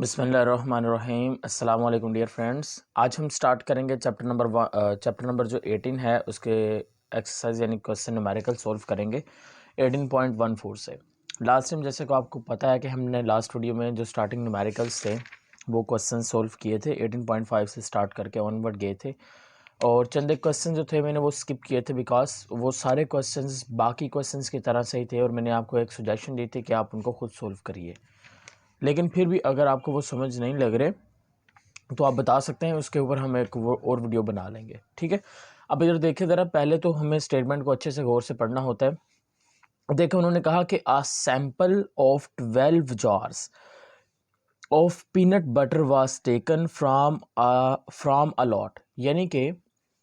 बिस्मिल्लाहिर्रहमानिर्रहीम। अस्सलाम वालेकुम डियर फ्रेंड्स। आज हम स्टार्ट करेंगे चैप्टर नंबर जो 18 है उसके एक्सरसाइज यानी क्वेश्चन न्यूमेरिकल सॉल्व करेंगे 18.14 से। लास्ट टाइम जैसे को आपको पता है कि हमने लास्ट वीडियो में जो स्टार्टिंग न्यूमेरिकल्स थे वो क्वेश्चन सॉल्व किए थे। 18.5 से स्टार्ट करके ऑनवर्ड गए थे और चंद एक क्वेश्चन जो थे मैंने वो स्किप किए थे बिकॉज वो सारे क्वेश्चंस बाकी क्वेश्चंस की तरह से ही थे और मैंने आपको एक सजेशन दी थी कि आप उनको खुद सॉल्व करिए। लेकिन फिर भी अगर आपको वो समझ नहीं लग रहे तो आप बता सकते हैं, उसके ऊपर हम एक और वीडियो बना लेंगे। ठीक है, अब इधर देखिए ज़रा, पहले तो हमें स्टेटमेंट को अच्छे से गौर से पढ़ना होता है। देखो उन्होंने कहा कि a sample of 12 jars of peanut butter was taken from a lot, यानी कि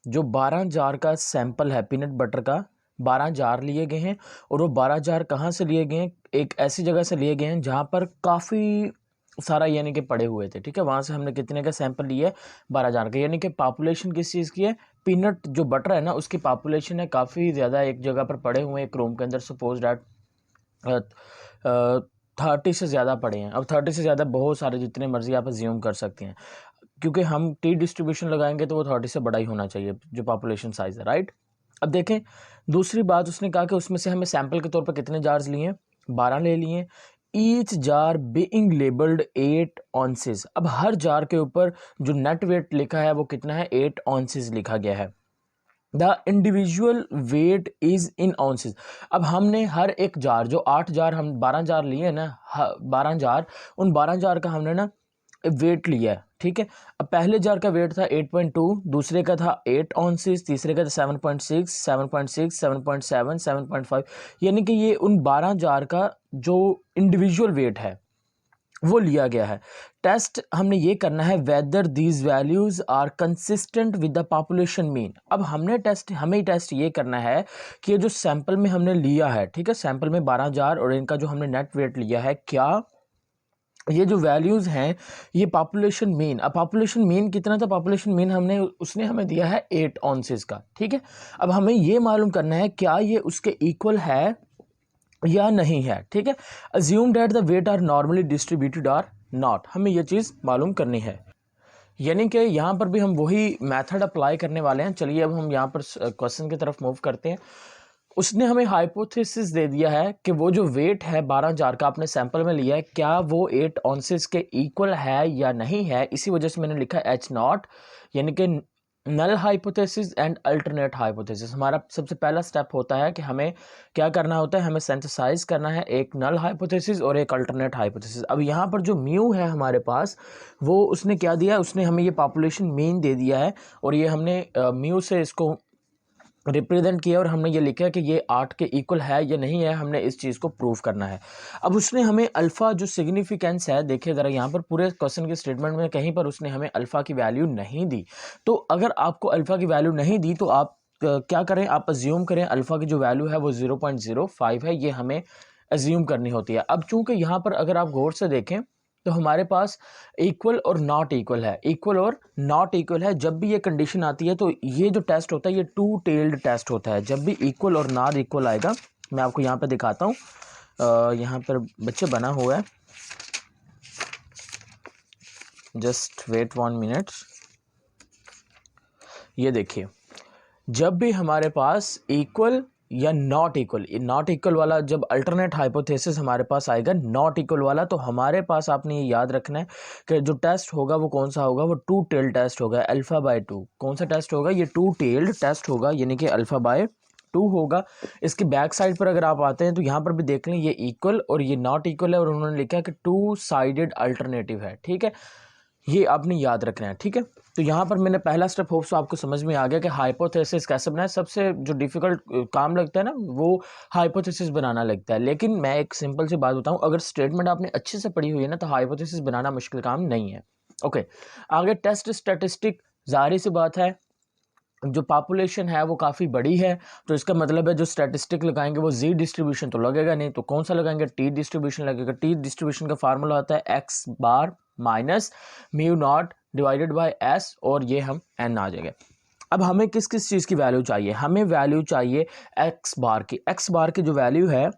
जो 12 जार का सैंपल है पीनट बटर का, 12 जार लिए गए हैं और वो 12 जार कहाँ से लिए गए हैं? एक ऐसी जगह से लिए गए हैं जहाँ पर काफ़ी सारा यानी कि पड़े हुए थे। ठीक है, वहाँ से हमने कितने का सैंपल लिया है? 12 जार का। यानी कि पॉपुलेशन किस चीज़ की है? पीनट जो बटर है ना उसकी पॉपुलेशन है काफ़ी ज़्यादा, एक जगह पर पड़े हुए हैं एक रूम के अंदर। सपोज डैट 30 से ज़्यादा पड़े हैं। अब 30 से ज़्यादा बहुत सारे, जितने मर्जी आप अज्यूम कर सकते हैं, क्योंकि हम टी डिस्ट्रीब्यूशन लगाएंगे तो वो 30 से बड़ा ही होना चाहिए जो पॉपुलेशन साइज है, राइट। अब देखें दूसरी बात, उसने कहा कि उसमें से हमें सैंपल के तौर पर कितने जार्स लिए? 12 ले लिए। Each jar being labelled 8 ऑन्सेस। अब हर जार के ऊपर जो नेट वेट लिखा है वो कितना है? 8 ऑन्सेस लिखा गया है। The individual weight is in ounces. अब हमने हर एक जार, जो 8 जार, हम 12 जार लिए ना, 12 जार, उन 12 जार का हमने ना वेट लिया है। ठीक है, अब पहले जार का वेट था 8.2, दूसरे का था 8 ऑन्सेस, तीसरे का था 7.6, 7.6, 7.7, 7.5। यानी कि ये उन 12 जार का जो इंडिविजुअल वेट है वो लिया गया है। टेस्ट हमने ये करना है whether these values are consistent with the population mean. अब हमें टेस्ट ये करना है कि ये जो सैंपल में हमने लिया है, ठीक है, सैंपल में 12 जार और इनका जो हमने नेट वेट लिया है, क्या ये जो वैल्यूज हैं ये पॉपुलेशन मीन। अब पॉपुलेशन मीन कितना था? पॉपुलेशन मीन उसने हमें दिया है 8 ऑन्सेस का। ठीक है, अब हमें ये मालूम करना है क्या ये उसके इक्वल है या नहीं है। ठीक है, assume that the weight are normally distributed or not, हमें यह चीज़ मालूम करनी है। यानी कि यहाँ पर भी हम वही मेथड अप्लाई करने वाले हैं। चलिए अब हम यहाँ पर क्वेश्चन की तरफ मूव करते हैं। उसने हमें हाइपोथेसिस दे दिया है कि वो जो वेट है 12 जार का आपने सैंपल में लिया है, क्या वो 8 ऑन्सेस के इक्वल है या नहीं है। इसी वजह से मैंने लिखा एच नॉट, यानी कि null hypothesis and alternate hypothesis. हमारा सबसे पहला स्टेप होता है कि हमें क्या करना होता है? हमें सिंथेसाइज करना है एक नल हाइपोथेसिस और एक अल्टरनेट हाइपोथेसिस। अब यहाँ पर जो म्यू है हमारे पास, वो उसने क्या दिया? उसने हमें ये पॉपुलेशन मीन दे दिया है और ये हमने म्यू से इसको रिप्रेजेंट किया और हमने ये लिखा कि ये 8 के इक्वल है या नहीं है। हमने इस चीज़ को प्रूव करना है। अब उसने हमें अल्फ़ा जो सिग्निफिकेंस है, देखिए ज़रा यहाँ पर पूरे क्वेश्चन के स्टेटमेंट में कहीं पर उसने हमें अल्फ़ा की वैल्यू नहीं दी। तो अगर आपको अल्फ़ा की वैल्यू नहीं दी तो आप क्या करें? आप अज्यूम करें अल्फ़ा की जो वैल्यू है वो 0.05 है, ये हमें अज्यूम करनी होती है। अब चूंकि यहाँ पर अगर आप गौर से देखें तो हमारे पास इक्वल और नॉट इक्वल है, इक्वल और नॉट इक्वल है। जब भी ये कंडीशन आती है तो ये जो टेस्ट होता है ये टू टेल्ड टेस्ट होता है। जब भी इक्वल और नॉट इक्वल आएगा, मैं आपको यहाँ पे दिखाता हूँ, यहाँ पर बच्चे बना हुआ है, जस्ट वेट 1 मिनट। ये देखिए, जब भी हमारे पास इक्वल या नॉट इक्वल वाला, जब अल्टरनेट हाइपोथेसिस हमारे पास आएगा नॉट इक्वल वाला, तो हमारे पास आपने ये याद रखना है कि जो टेस्ट होगा वो कौन सा होगा? वो टू टेल्ड टेस्ट होगा, अल्फा बाय 2। कौन सा टेस्ट होगा? ये टू टेल्ड टेस्ट होगा, यानी कि अल्फा बाय 2 होगा। इसकी बैक साइड पर अगर आप आते हैं तो यहाँ पर भी देख लें, ये इक्वल और ये नॉट इक्वल है और उन्होंने लिखा है कि टू साइडेड अल्टरनेटिव है। ठीक है, ये आपने याद रखना है। ठीक है, तो यहाँ पर मैंने पहला स्टेप होप्स आपको समझ में आ गया कि हाइपोथेसिस कैसे बनाए। सबसे जो डिफिकल्ट काम लगता है ना वो हाइपोथेसिस बनाना लगता है। लेकिन मैं एक सिंपल सी बात बताऊँ, अगर स्टेटमेंट आपने अच्छे से पढ़ी हुई है ना तो हाइपोथेसिस बनाना मुश्किल काम नहीं है। ओके, आगे टेस्ट स्टैटिस्टिक, जाहिर सी बात है जो पॉपुलेशन है वो काफ़ी बड़ी है, तो इसका मतलब है जो स्टैटिस्टिक लगाएंगे वो जी डिस्ट्रीब्यूशन तो लगेगा नहीं, तो कौन सा लगाएंगे? टी डिस्ट्रीब्यूशन लगेगा। टी डिस्ट्रीब्यूशन का फार्मूला होता है x bar minus mu naught divided by S, और ये हम एन आ जाएगा। अब हमें किस किस चीज़ की वैल्यू चाहिए? हमें वैल्यू चाहिए एक्स बार की। एक्स बार की जो वैल्यू है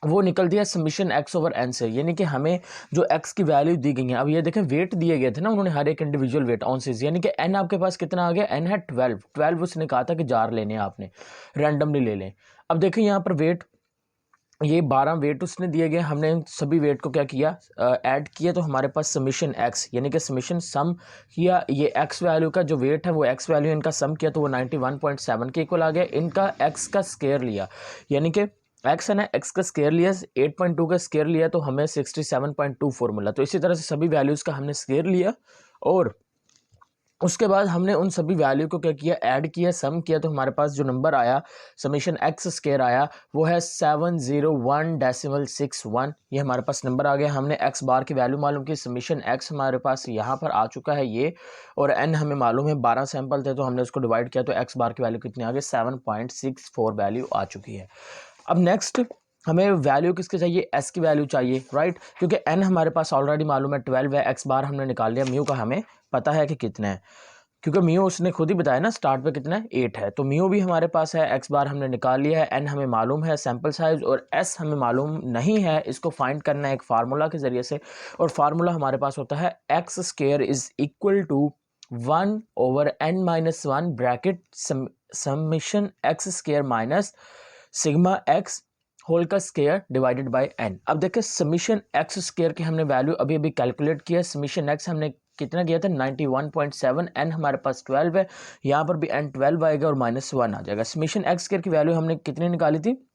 वो निकलती है समीशन एक्स ओवर एन से, यानी कि हमें जो एक्स की वैल्यू दी गई है, अब ये देखें वेट दिए गए थे ना उन्होंने हर एक इंडिविजुअल वेट ऑनसेस, यानी कि एन आपके पास कितना आ गया, एन है 12 उसने कहा था कि जार लेने आपने रैंडमली ले लें। अब देखें यहाँ पर वेट, ये 12 वेट उसने दिए गए, हमने इन सभी वेट को क्या किया, ऐड किया, तो हमारे पास समीशन एक्स यानी कि समीशन सम किया, ये एक्स वैल्यू का जो वेट है वो एक्स वैल्यू इनका सम किया तो वो 91.7 के इक्वल आ गया। इनका एक्स का स्केयर लिया, यानी कि एक्स है ना, एक्स का स्केयर लिया 8.2 का स्केयर लिया तो हमें 67.24 मिला। तो इसी तरह से सभी वैल्यूज़ का हमने स्केयर लिया और उसके बाद हमने उन सभी वैल्यू को क्या किया, ऐड किया, सम किया, तो हमारे पास जो नंबर आया समीशन एक्स स्केयर आया वो है 701.61। ये हमारे पास नंबर आ गया। हमने एक्स बार की वैल्यू मालूम की, समीशन एक्स हमारे पास यहाँ पर आ चुका है ये, और एन हमें मालूम है 12 सैंपल थे तो हमने उसको डिवाइड किया तो एक्स बार की वैल्यू कितनी आ गई, 7.64 वैल्यू आ चुकी है। अब नेक्स्ट हमें वैल्यू किसके चाहिए, एस की वैल्यू चाहिए, राइट, क्योंकि एन हमारे पास ऑलरेडी मालूम है 12 है, एक्स बार हमने निकाल लिया, म्यू का हमें पता है कि कितना है, क्योंकि म्यू उसने खुद ही बताया ना स्टार्ट पे कितना है 8 है, तो म्यू भी हमारे पास है, एक्स बार हमने निकाल लिया है, एन हमें मालूम है सैंपल साइज, और एस हमें मालूम नहीं है, इसको फाइंड करना है एक फार्मूला के जरिए से, और फार्मूला हमारे पास होता है x square is equal to 1/n-1 bracket summation x square minus sigma X whole का स्क्वायर डिवाइडेड बाय एन। अब देखिए समीशन एक्स स्क्वायर की हमने वैल्यू अभी अभी कैलकुलेट किया, समीशन एक्स हमने कितना किया था 91.7, एन हमारे पास 12 है, यहाँ पर भी एन 12 आएगा और -1 आ जाएगा। समीशन एक्स स्क्वायर की वैल्यू हमने कितनी निकाली थी,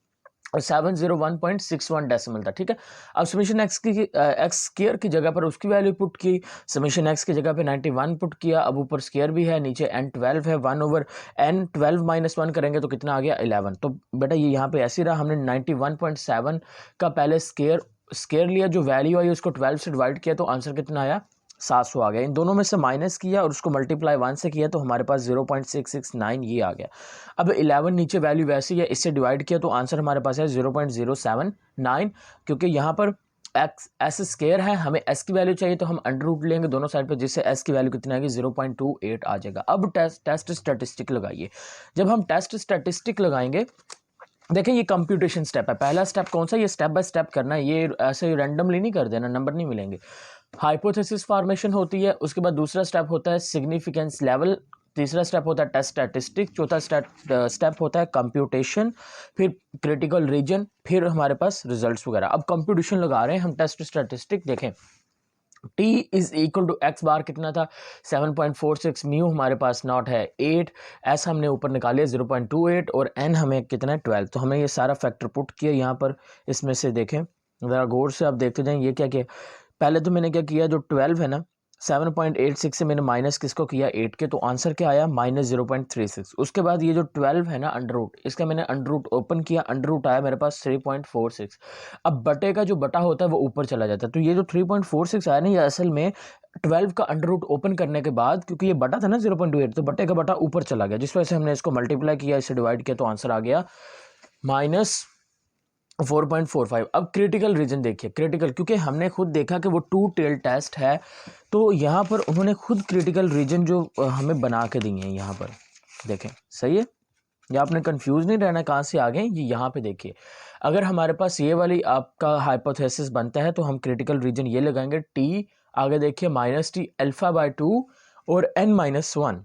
और 701.61 डेसिमल था, ठीक है। अब समीशन एक्स की एक्स स्क्वायर की जगह पर उसकी वैल्यू पुट की, समीशन एक्स की जगह पे 91 पुट किया, अब ऊपर स्क्वायर भी है, नीचे एन 12 है, 1/n 12 -1 करेंगे तो कितना आ गया 11। तो बेटा ये यहाँ पे ऐसे रहा, हमने 91.7 का पहले स्क्वायर लिया, जो वैल्यू आई उसको 12 से डिवाइड किया तो आंसर कितना आया 700 आ गया। इन दोनों में से माइनस किया और उसको मल्टीप्लाई 1 से किया तो हमारे पास 0.669 ये आ गया। अब 11 नीचे वैल्यू वैसी है, इससे डिवाइड किया तो आंसर हमारे पास है 0.079, क्योंकि यहाँ पर एक्स एस स्क्वायर है, हमें एस की वैल्यू चाहिए तो हम अंडर रूट लेंगे दोनों साइड पे, जिससे एस की वैल्यू कितनी आएगी 0.28 आ जाएगा। अब टेस्ट स्टैटिस्टिक लगाइए। जब हम टेस्ट स्टैटिस्टिक लगाएंगे, देखें ये कंप्यूटेशन स्टेप है, पहला स्टेप कौन सा, ये स्टेप बाय स्टेप करना है, ये ऐसे रैंडमली नहीं कर देना, नंबर नहीं मिलेंगे। हाइपोथेसिस फॉर्मेशन होती है, उसके बाद दूसरा स्टेप होता है सिग्निफिकेंस लेवल, तीसरा स्टेप होता है टेस्ट स्टैटिस्टिक, चौथा स्टेप होता है कंप्यूटेशन, फिर क्रिटिकल रीजन, फिर हमारे पास रिजल्ट्स वगैरह। अब कंप्यूटेशन लगा रहे हैं हम, टेस्ट स्टैटिस्टिक देखें, t is equal to x bar कितना था 7.46, म्यू हमारे पास नॉट है 8, एस हमने ऊपर निकाले 0.28 और एन हमें कितना है 12। तो हमें ये सारा फैक्टर पुट किया यहाँ पर, इसमें से देखें ज़रा गौर से आप देखते जाएं ये क्या किया। पहले तो मैंने क्या किया, जो 12 है ना 7.86 से मैंने माइनस किसको किया 8 के, तो आंसर क्या आया -0.36। उसके बाद ये जो 12 है ना अंडर रूट, इसका मैंने अंडर रूट ओपन किया, अंडर रूट आया मेरे पास 3.46। अब बटे का जो बटा होता है वो ऊपर चला जाता है, तो ये जो 3.46 आया ना ये असल में 12 का अंडर रूट ओपन करने के बाद, क्योंकि ये बटा था ना 0.28, तो बटे का बटा ऊपर चला गया, जिस वजह से हमने इसको मल्टीप्लाई किया, इसे डिवाइड किया तो आंसर आ गया -4.45। अब क्रिटिकल रीजन देखिए, क्रिटिकल क्योंकि हमने खुद देखा कि वो 2 टेल टेस्ट है, तो यहाँ पर उन्होंने खुद क्रिटिकल रीजन जो हमें बना के दी हैं, यहाँ पर देखें सही है, या आपने कंफ्यूज नहीं रहना कहाँ से आ गए, ये यहाँ पे देखिए। अगर हमारे पास ये वाली आपका हाइपोथेसिस बनता है तो हम क्रिटिकल रीजन ये लगाएंगे, टी आगे देखिए -t α/2 और n-1।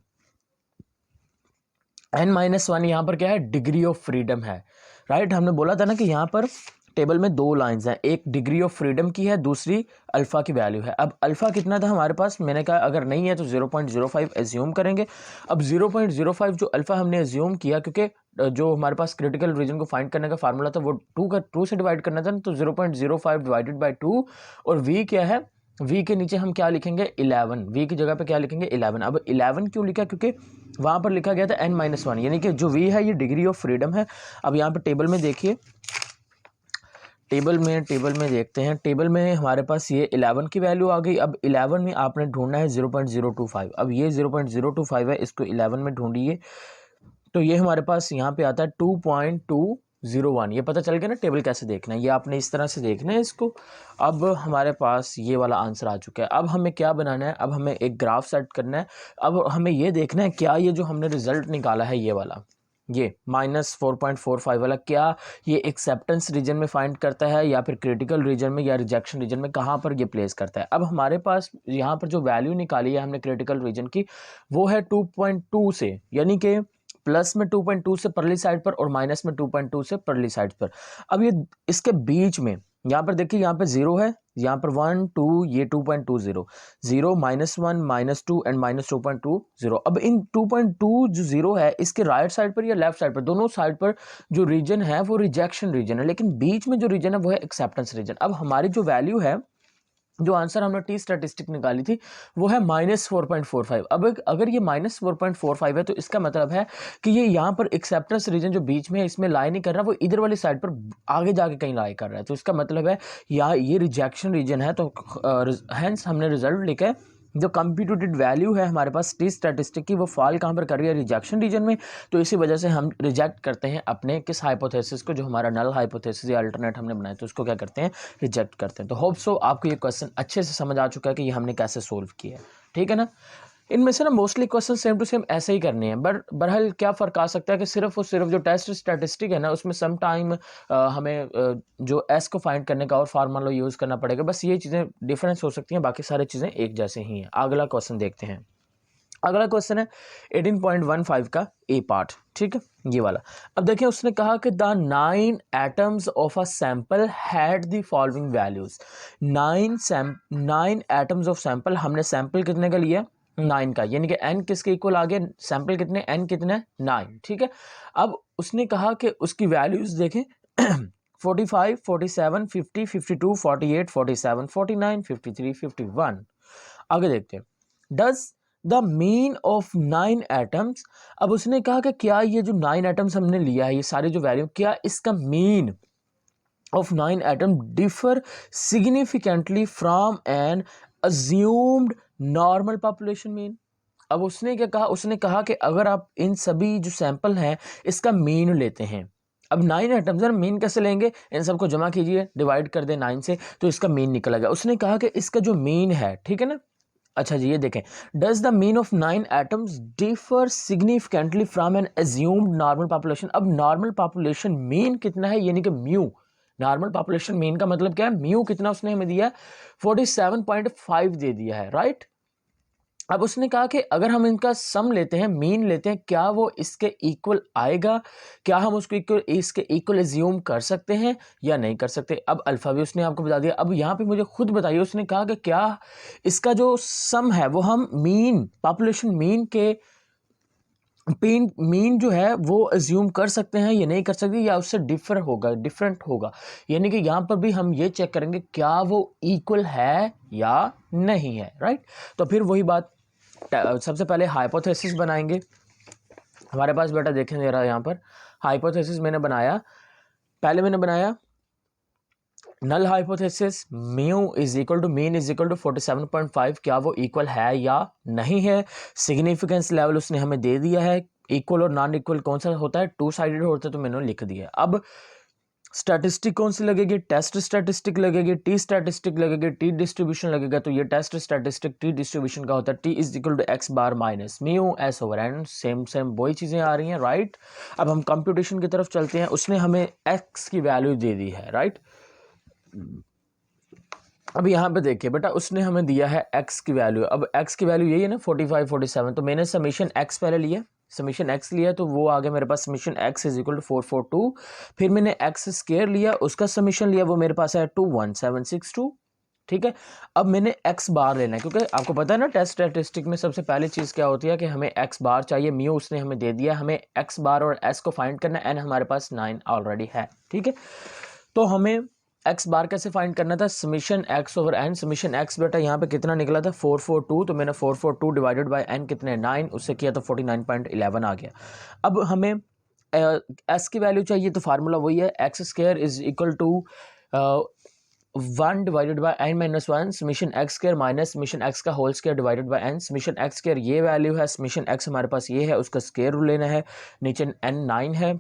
n-1 यहाँ पर क्या है, डिग्री ऑफ फ्रीडम है, राइट। हमने बोला था ना कि यहाँ पर टेबल में 2 लाइंस हैं, एक डिग्री ऑफ फ्रीडम की है, दूसरी अल्फ़ा की वैल्यू है। अब अल्फ़ा कितना था हमारे पास, मैंने कहा अगर नहीं है तो 0.05 एज्यूम करेंगे। अब 0.05 जो अल्फ़ा हमने एज्यूम किया, क्योंकि जो हमारे पास क्रिटिकल रीजन को फाइंड करने का फार्मूला था वो 2 से डिवाइड करना था ना, तो 0.05 डिवाइडेड बाई 2, और v क्या है, v के नीचे हम क्या लिखेंगे 11, v की जगह पे क्या लिखेंगे 11। अब 11 क्यों लिखा, क्योंकि वहाँ पर लिखा गया था n-1, यानी कि जो v है ये डिग्री ऑफ फ्रीडम है। अब यहाँ पे टेबल में देखिए, टेबल में देखते हैं, टेबल में हमारे पास ये 11 की वैल्यू आ गई। अब 11 में आपने ढूंढना है 0.025। अब ये 0.025 है, इसको 11 में ढूंढिए तो ये हमारे पास यहाँ पे आता है 2.201। ये पता चल गया ना टेबल कैसे देखना है, ये आपने इस तरह से देखना है इसको। अब हमारे पास ये वाला आंसर आ चुका है। अब हमें क्या बनाना है, अब हमें एक ग्राफ सेट करना है। अब हमें ये देखना है क्या ये जो हमने रिजल्ट निकाला है ये वाला, ये -4.45 वाला, क्या ये एक्सेप्टेंस रीजन में फाइंड करता है या फिर क्रिटिकल रीजन में या रिजेक्शन रीजन में, कहाँ पर ये प्लेस करता है? अब हमारे पास यहाँ पर जो वैल्यू निकाली है हमने क्रिटिकल रीजन की, वो है 2.2 से, यानी कि प्लस में 2.2 से परली साइड पर और माइनस में 2.2 से परली साइड पर। अब ये इसके बीच में यहाँ पर देखिए, यहाँ पे 0 है, यहाँ पर 1 2, ये 2.20, 0 -1 -2 एंड -2.20। अब इन 2.2 जो 0 है, इसके राइट साइड पर या लेफ्ट साइड पर, दोनों साइड पर जो रीजन है वो रिजेक्शन रीजन है, लेकिन बीच में जो रीजन है वो है एक्सेप्टेंस रीजन। अब हमारी जो वैल्यू है, जो आंसर हमने टी स्टैटिस्टिक निकाली थी, वो है -4.45। अब अगर ये -4.45 है तो इसका मतलब है कि ये यहाँ पर एक्सेप्टेंस रीजन जो बीच में है इसमें लाई नहीं कर रहा, वो इधर वाली साइड पर आगे जाके कहीं लाई कर रहा है, तो इसका मतलब है या ये रिजेक्शन रीजन है। तो हेंस हमने रिजल्ट लिखा है, जो कंप्यूटेड वैल्यू है हमारे पास टी स्टैटिस्टिक की, वो फॉल कहाँ पर कर रही है? रिजेक्शन रीजन में। तो इसी वजह से हम रिजेक्ट करते हैं अपने किस हाइपोथेसिस को, जो हमारा नल हाइपोथेसिस या अल्टरनेट हमने बनाया, तो उसको क्या करते हैं? रिजेक्ट करते हैं। तो होप सो आपको ये क्वेश्चन अच्छे से समझ आ चुका है कि ये हमने कैसे सोल्व किया है, ठीक है ना। इनमें से ना mostly question same to same ऐसे ही करने हैं, बट बहरहाल क्या फ़र्क आ सकता है कि सिर्फ और सिर्फ जो टेस्ट स्टैटिस्टिक है ना, उसमें सम टाइम हमें जो एस को फाइंड करने का और फार्मूला यूज़ करना पड़ेगा, बस ये चीज़ें डिफरेंस हो सकती हैं, बाकी सारी चीज़ें एक जैसे ही हैं। अगला क्वेश्चन देखते हैं। अगला क्वेश्चन है 18.15 का ए पार्ट, ठीक है, ये वाला। अब देखिए, उसने कहा कि the 9 atoms of a sample had the following values. 9 atoms of sample, हमने सैंपल कितने का लिया? 9 का, यानी कि n किसके इक्वल आ गया? सैंपल कितने, n कितने? 9, ठीक है। अब उसने कहा कि उसकी वैल्यूज देखें 45, 47, 50, 52, 48, 47, 49, 53, 51। आगे देखते हैं, does the mean of 9 atoms. अब उसने कहा कि क्या ये जो 9 एटम्स हमने लिया है, ये सारे जो वैल्यू, क्या इसका mean of 9 item differ significantly from an assumed normal population mean. अब उसने क्या कहा? उसने कहा कि अगर आप इन सभी जो सैंपल हैं इसका मीन लेते हैं, अब 9 एटम्स है, मीन कैसे लेंगे? इन सबको जमा कीजिए, डिवाइड कर दे 9 से, तो इसका मीन निकल गया। उसने कहा कि इसका जो मीन है, ठीक है ना। अच्छा जी, ये देखें, does the mean of 9 items differ significantly from an assumed normal population. अब नॉर्मल पॉपुलेशन मीन कितना है, यानी कि म्यू। नॉर्मल पॉपुलेशन मीन का मतलब क्या है? म्यू कितना उसने हमें दिया है? 47.5 दे दिया है, राइट। अब उसने कहा कि अगर हम इनका सम लेते हैं, मीन लेते हैं, क्या वो इसके इक्वल आएगा? क्या हम उसको इसके इक्वल एज्यूम कर सकते हैं या नहीं कर सकते? अब अल्फा भी उसने आपको बता दिया। अब यहाँ पे मुझे खुद बताइए, उसने कहा कि क्या इसका जो सम है वो हम मीन, पॉपुलेशन मीन के मीन जो है वो एज्यूम कर सकते हैं या नहीं कर सकते, या उससे डिफरेंट होगा। यानी कि यहाँ पर भी हम ये चेक करेंगे क्या वो इक्वल है या नहीं है, राइट। तो फिर वही बात, सबसे पहले हाइपोथेसिस बनाएंगे। हमारे पास बेटा देखें जरा, यहाँ पर हाइपोथेसिस मैंने बनाया, पहले मैंने बनाया null hypothesis, mu is equal to mean is equal to 47.5, क्या वो इक्वल है या नहीं है। सिग्निफिकेंस लेवल उसने हमें दे दिया है, इक्वल और नॉन इक्वल कौन सा होता है? 2 साइडेड होता है, तो मैंने लिख दिया। अब स्टैटिस्टिक कौन सी लगेगी? टेस्ट स्टैटिस्टिक लगेगी, टी स्टैटिस्टिक लगेगी, टी डिस्ट्रीब्यूशन लगेगा। तो ये टेस्ट स्टैटिस्टिक टी डिस्ट्रीब्यूशन का होता है, T is equal to x bar minus mu S over N. Same वही चीज़ें आ रही हैं, राइट। अब हम कंप्यूटेशन की तरफ चलते हैं। उसने हमें एक्स की वैल्यू दे दी है, राइट। अब यहाँ पे देखिए बेटा, उसने हमें दिया है x की वैल्यू। अब x की वैल्यू यही है ना, 45, 47। तो मैंने समीशन x पहले लिया, समीशन x लिया, तो वो आ गया मेरे पास summation x is equal to 442। फिर मैंने x स्क्वायर लिया, उसका समीशन लिया, वो मेरे पास है 21762, ठीक है। अब मैंने x बार लेना है, क्योंकि आपको पता है ना टेस्ट स्टैटिस्टिक में सबसे पहली चीज़ क्या होती है कि हमें x बार चाहिए। म्यू उसने हमें दे दिया, हमें x बार और s को फाइंड करना है। n हमारे पास 9 ऑलरेडी है, ठीक है। तो हमें एक्स बार कैसे फाइंड करना था? Summation x over N. Summation X बेटा यहाँ पे कितना निकला था? 442। तो मैंने 442 डिवाइडेड बाय एन कितने? 9, उससे किया तो 49.11 आ गया। अब हमें एस की वैल्यू चाहिए, तो फार्मूला वही है, x square is equal to 1 divided by N minus 1 summation x square minus summation x का whole square divided by n. Summation x square ये वैल्यू है, समीशन एक्स हमारे पास ये है, उसका स्क्वायर रूट लेना है। नीचे एन 9 है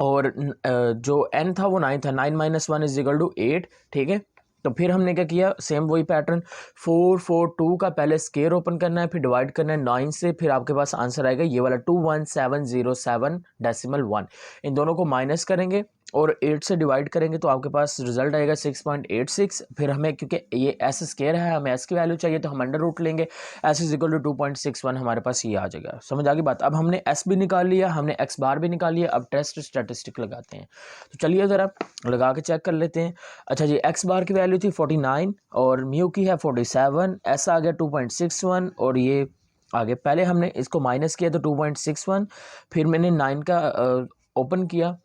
और जो n था वो 9 था। 9 - 1 इज इक्वल टू 8, ठीक है। तो फिर हमने क्या किया, सेम वही पैटर्न, 442 का पहले स्केयर ओपन करना है, फिर डिवाइड करना है 9 से, फिर आपके पास आंसर आएगा ये वाला 21707.1। इन दोनों को माइनस करेंगे और 8 से डिवाइड करेंगे तो आपके पास रिजल्ट आएगा 6.86। फिर हमें क्योंकि ये एस स्केयर है, हमें एस की वैल्यू चाहिए तो हम अंडर रूट लेंगे, एस इज इक्वल टू 2.61, हमारे पास ये आ जाएगा। समझ आ गई बात। अब हमने एस भी निकाल लिया, हमने एक्स बार भी निकाल लिया, अब टेस्ट स्टैटिस्टिक लगाते हैं। तो चलिए ज़रा लगा के चेक कर लेते हैं। अच्छा जी, एक्स बार की वैल्यू थी 49 और म्यू की है 47, एस आ गया 2.61 और ये आगे पहले हमने इसको माइनस किया तो 2.61, फिर मैंने 9 का ओपन किया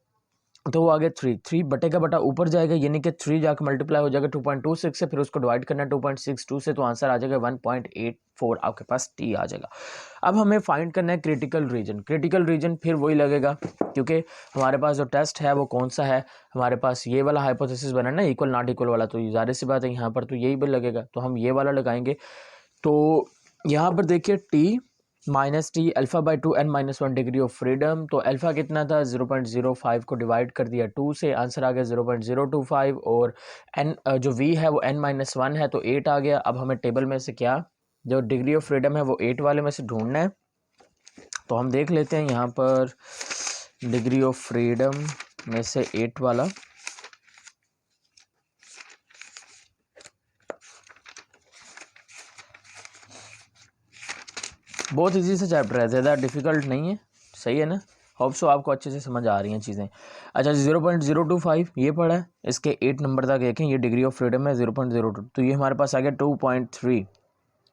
तो वो आ गया 3 बटे का बटा ऊपर जाएगा, यानी कि 3 जाकर मल्टीप्लाई हो जाएगा 2.26 से, फिर उसको डिवाइड करना है 2.62 से, तो आंसर आ जाएगा 1.84, आपके पास टी आ जाएगा। अब हमें फाइंड करना है क्रिटिकल रीजन। क्रिटिकल रीजन फिर वही लगेगा क्योंकि हमारे पास जो टेस्ट है वो कौन सा है, हमारे पास ये वाला हाइपोथेसिस बना ना, इक्वल नॉट इक्वल वाला, तो जाहिर सी बात है यहाँ पर तो यही भी लगेगा, तो हम ये वाला लगाएंगे। तो यहाँ पर देखिए T minus T alpha by 2 n-1 degree of freedom, तो अल्फ़ा कितना था 0.05 को डिवाइड कर दिया 2 से, आंसर आ गया 0.025 और n जो v है वो n-1 है तो 8 आ गया। अब हमें टेबल में से क्या जो डिग्री ऑफ फ्रीडम है वो 8 वाले में से ढूंढना है, तो हम देख लेते हैं यहाँ पर डिग्री ऑफ फ्रीडम में से 8 वाला। बहुत इजी सा चैप्टर है, ज़्यादा डिफ़िकल्ट नहीं है, सही है ना। होप सो आपको अच्छे से समझ आ रही हैं चीज़ें। अच्छा 0.025 ये पड़ा है, इसके 8 नंबर तक देखें, ये डिग्री ऑफ फ्रीडम है 0.02, तो ये हमारे पास आ गया 2.3,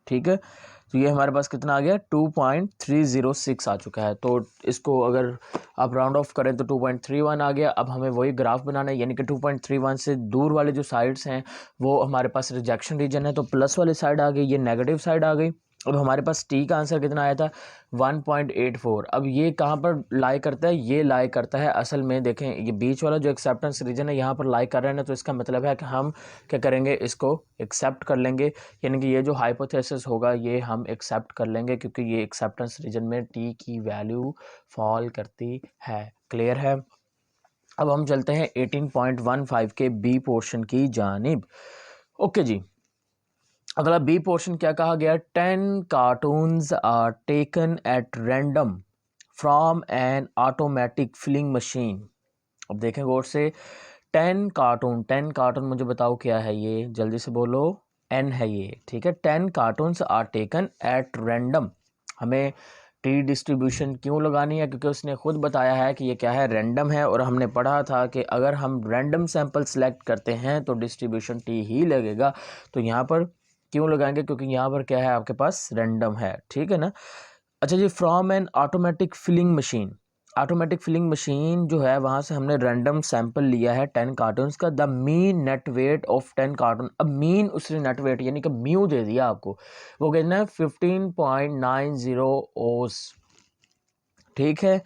ठीक है। तो ये हमारे पास कितना आ गया 2.306 आ चुका है, तो इसको अगर आप राउंड ऑफ करें तो 2.31 आ गया। अब हमें वही ग्राफ बनाना है, यानी कि 2.31 से दूर वाले जो साइड्स हैं वो हमारे पास रिजेक्शन रीजन है, तो प्लस वाली साइड आ गई, ये नेगेटिव साइड आ गई। अब हमारे पास टी का आंसर कितना आया था 1.84। अब ये कहाँ पर लाई करता है, ये लाई करता है असल में, देखें ये बीच वाला जो एक्सेप्टेंस रीजन है यहाँ पर लाई कर रहे हैं ना, तो इसका मतलब है कि हम क्या करेंगे, इसको एक्सेप्ट कर लेंगे, यानी कि ये जो हाइपोथेसिस होगा ये हम एक्सेप्ट कर लेंगे क्योंकि ये एक्सेप्टेंस रीजन में टी की वैल्यू फॉल करती है। क्लियर है। अब हम चलते हैं 18.15 के बी पोर्शन की जानिब। ओके जी, अगला बी पोर्शन क्या कहा गया, 10 cartons are taken at random from an automatic filling machine. अब देखें गौर से, 10 कार्टून मुझे बताओ क्या है ये, जल्दी से बोलो, एन है ये, ठीक है। 10 cartons are taken at random, हमें टी डिस्ट्रीब्यूशन क्यों लगानी है, क्योंकि उसने खुद बताया है कि ये क्या है, रैंडम है, और हमने पढ़ा था कि अगर हम रैंडम सैंपल सेलेक्ट करते हैं तो डिस्ट्रीब्यूशन टी ही लगेगा। तो यहाँ पर क्यों लगाएंगे, क्योंकि यहाँ पर क्या है आपके पास रैंडम है, ठीक है ना। अच्छा जी, from an automatic filling machine, automatic filling machine जो है वहाँ से हमने रैंडम सैंपल लिया है 10 कार्टून्स का। The mean net weight of 10 cartoon, अब मीन उसने नेट वेट यानी कि म्यू दे दिया आपको, वो कहना है 15.90 ओस, ठीक है।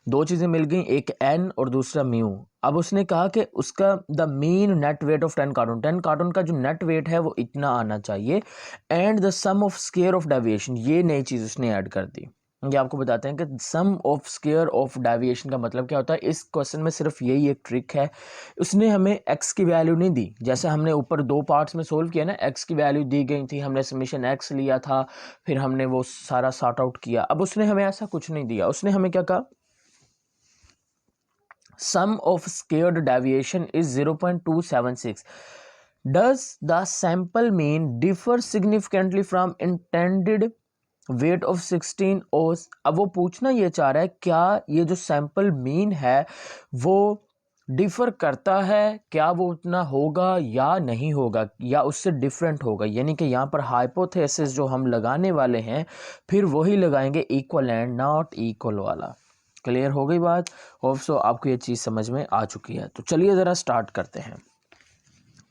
दो चीज़ें मिल गई, एक एन और दूसरा म्यू। अब उसने कहा कि उसका the mean net weight of 10 carton का जो नेट वेट है वो इतना आना चाहिए, and the sum of square of deviation, ये नई चीज़ उसने ऐड कर दी। ये आपको बताते हैं कि सम ऑफ स्केयर ऑफ डेविएशन का मतलब क्या होता है। इस क्वेश्चन में सिर्फ यही एक ट्रिक है, उसने हमें एक्स की वैल्यू नहीं दी, जैसे हमने ऊपर दो पार्ट्स में सोल्व किया ना, एक्स की वैल्यू दी गई थी, हमने समीशन एक्स लिया था, फिर हमने वो सारा सॉर्ट आउट किया। अब उसने हमें ऐसा कुछ नहीं दिया, उसने हमें क्या कहा, sum of scared deviation is 0.276. Does the sample mean differ significantly from intended weight of 16 oz? अब वो पूछना ये चाह रहा है क्या ये जो सैंपल मीन है वो डिफ़र करता है, क्या वो उतना होगा या नहीं होगा, या उससे डिफरेंट होगा, यानी कि यहाँ पर हाइपोथेसिस जो हम लगाने वाले हैं फिर वही लगाएंगे इक्वल एंड नॉट इक्वल वाला। क्लियर हो गई बात। होप सो आपको ये चीज़ समझ में आ चुकी है। तो चलिए ज़रा स्टार्ट करते हैं।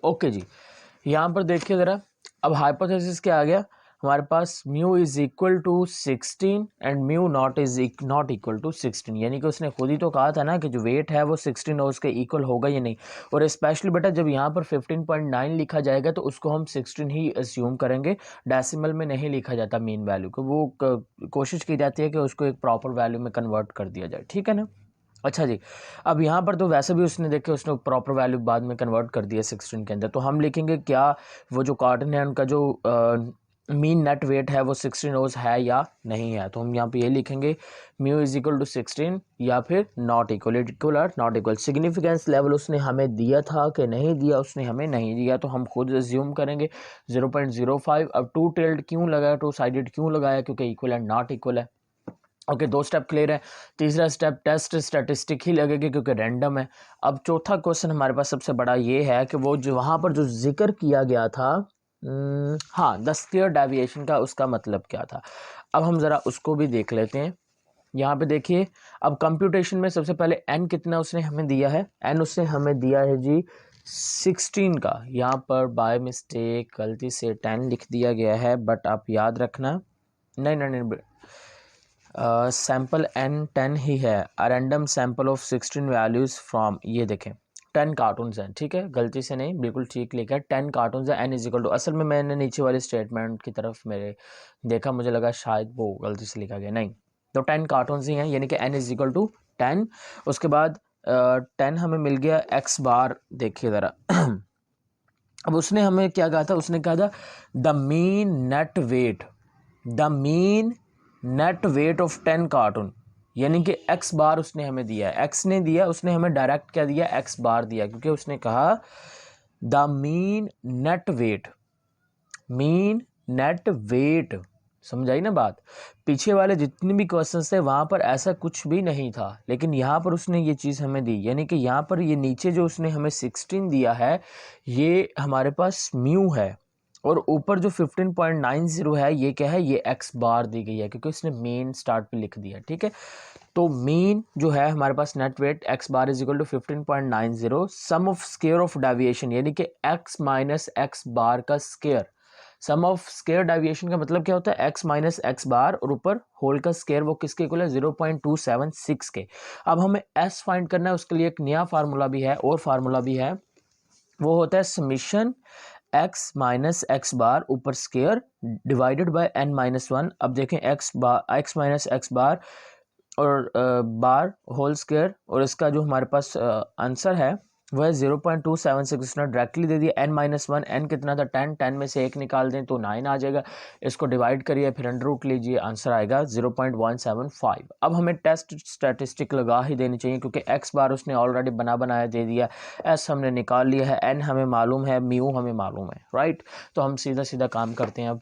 ओके जी, यहाँ पर देखिए ज़रा, अब हाइपोथेसिस क्या आ गया हमारे पास, mu is equal to 16 and mu not equal to 16, यानी कि उसने खुद ही तो कहा था ना कि जो वेट है वो 16 और उसके इक्वल होगा या नहीं। और स्पेशली बेटा जब यहाँ पर 15.9 लिखा जाएगा तो उसको हम 16 ही अस्यूम करेंगे, डेसिमल में नहीं लिखा जाता मीन वैल्यू को, वो कोशिश की जाती है कि उसको एक प्रॉपर वैल्यू में कन्वर्ट कर दिया जाए, ठीक है ना। अच्छा जी, अब यहाँ पर तो वैसे भी उसने देखे उसने प्रॉपर वैल्यू बाद में कन्वर्ट कर दिया 16 के अंदर, तो हम लिखेंगे क्या वो जो कार्टन है उनका जो मीन नेट वेट है वो 16 ओज है या नहीं है। तो हम यहाँ पे ये लिखेंगे म्यू इज इक्वल टू 16 या फिर नॉट इक्वल, इक्वल और नॉट इक्वल। सिग्निफिकेंस लेवल उसने हमें दिया था कि नहीं दिया, उसने हमें नहीं दिया, तो हम खुद अज्यूम करेंगे 0.05। अब टू टेल्ड क्यों लगाया, टू साइडेड क्यों लगाया, क्योंकि इक्वल एंड नॉट इक्वल है। ओके, दो स्टेप क्लियर है। तीसरा स्टेप टेस्ट स्टैटिस्टिक ही लगेगी क्योंकि रैंडम है। अब चौथा क्वेश्चन हमारे पास सबसे बड़ा ये है कि वो जो वहाँ पर जो जिक्र किया गया था, हाँ, द स्क्वायर डेविएशन का, उसका मतलब क्या था। अब हम ज़रा उसको भी देख लेते हैं। यहाँ पे देखिए, अब कंप्यूटेशन में सबसे पहले एन कितना उसने हमें दिया है, एन उसने हमें दिया है जी 16 का। यहाँ पर बाय मिस्टेक गलती से 10 लिख दिया गया है, बट आप याद रखना, नहीं नहीं नहीं, सैम्पल एन 10 ही है। A random sample of 16 values from, ये देखें 10 कार्टून्स हैं, ठीक है, गलती से नहीं, बिल्कुल ठीक लिखा है, 10 कार्टून्स है। एन इज इक्वल टू, असल में मैंने नीचे वाले स्टेटमेंट की तरफ मेरे देखा, मुझे लगा शायद वो गलती से लिखा गया, नहीं, तो 10 कार्टून्स ही हैं, यानी कि एन इज इक्वल टू 10। उसके बाद 10 हमें मिल गया एक्स बार, देखिए ज़रा अब उसने हमें क्या कहा था, उसने कहा था the mean net weight, the mean net weight of 10 carton, यानी कि एक्स बार उसने हमें दिया है। एक्स ने दिया, उसने हमें डायरेक्ट क्या दिया, एक्स बार दिया, क्योंकि उसने कहा the mean net weight, mean net weight, समझ आई ना बात। पीछे वाले जितने भी क्वेश्चंस थे वहां पर ऐसा कुछ भी नहीं था, लेकिन यहाँ पर उसने ये चीज़ हमें दी, यानी कि यहाँ पर ये नीचे जो उसने हमें 16 दिया है ये हमारे पास म्यू है, और ऊपर जो 15.90 है ये क्या है, ये एक्स बार दी गई है, क्योंकि उसने मेन स्टार्ट पे लिख दिया, ठीक है। तो मीन जो है हमारे पास net weight x bar is equal to 15.90, sum of square of deviation, यानी कि एक्स माइनस एक्स बार का square. Sum of square deviation का मतलब क्या होता है, एक्स माइनस एक्स बार और ऊपर होल का स्क्वायर, वो किसके इक्वल है, 0.276 के। अब हमें एस फाइंड करना है, उसके लिए एक नया फार्मूला भी है, और फार्मूला भी है, वो होता है summation x minus x bar ऊपर square divided by N minus 1। अब देखें X bar, X minus x bar और बार होल स्क्वायर, और इसका जो हमारे पास आंसर है वह है 0.276, उसने डायरेक्टली दे दिया। एन माइनस 1, एन कितना था 10, 10 में से एक निकाल दें तो 9 आ जाएगा, इसको डिवाइड करिए फिर अंडर रूट लीजिए, आंसर आएगा 0.175। अब हमें टेस्ट स्टैटिस्टिक लगा ही देनी चाहिए, क्योंकि एक्स बार उसने ऑलरेडी बनाया दे दिया, एस हमने निकाल लिया है, एन हमें मालूम है, म्यू हमें मालूम है, राइट। तो हम सीधा सीधा काम करते हैं। अब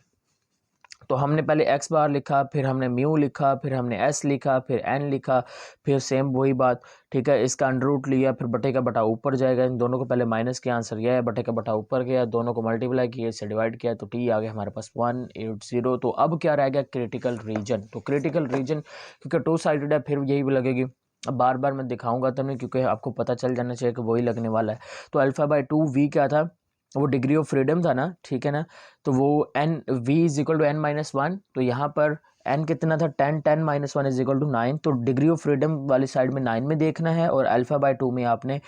तो हमने पहले एक्स बार लिखा, फिर हमने म्यू लिखा, फिर हमने एस लिखा, फिर एन लिखा, फिर सेम वही बात, ठीक है, इसका अंडर रूट लिया, फिर बटे का बटा ऊपर जाएगा, इन दोनों को पहले माइनस किया, आंसर यह है, बटे का बटा ऊपर गया, दोनों को मल्टीप्लाई किया, इससे डिवाइड किया, तो टी आ गया हमारे पास 180। तो अब क्या रह गया, क्रिटिकल रीजन। तो क्रिटिकल रीजन क्योंकि टू साइडेड है, फिर यही भी लगेगी। अब बार बार मैं दिखाऊंगा तो नहीं, क्योंकि आपको पता चल जाना चाहिए कि वही लगने वाला है। तो अल्फा बाई 2 वी क्या था, वो डिग्री ऑफ फ्रीडम था ना, ठीक है ना। तो वो N V is equal to N minus 1, तो यहाँ पर एन कितना था 10, 10 माइनस 1 इज इक्वल टू 9, तो डिग्री ऑफ फ्रीडम वाली साइड में 9 में देखना है, और अल्फा बाय 2 में आपने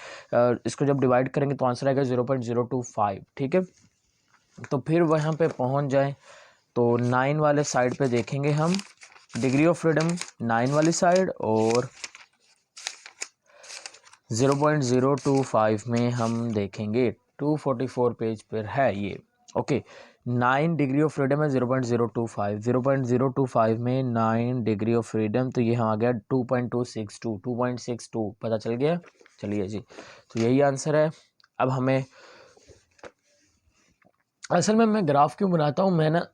इसको जब डिवाइड करेंगे तो आंसर आएगा 0.025, ठीक है। तो फिर वहाँ पे पहुँच जाए तो 9 वाले साइड पे देखेंगे हम डिग्री ऑफ फ्रीडम 9 वाली साइड, और 0.025 में हम देखेंगे 244 पेज पर है ये, ओके। 9 डिग्री ऑफ फ्रीडम है 0.025, 0.025 में 9 डिग्री ऑफ फ्रीडम, तो ये आ गया 2.262, पता चल गया। चलिए जी, तो यही आंसर है। अब हमें असल में मैं ग्राफ क्यों बनाता हूँ, मैं ना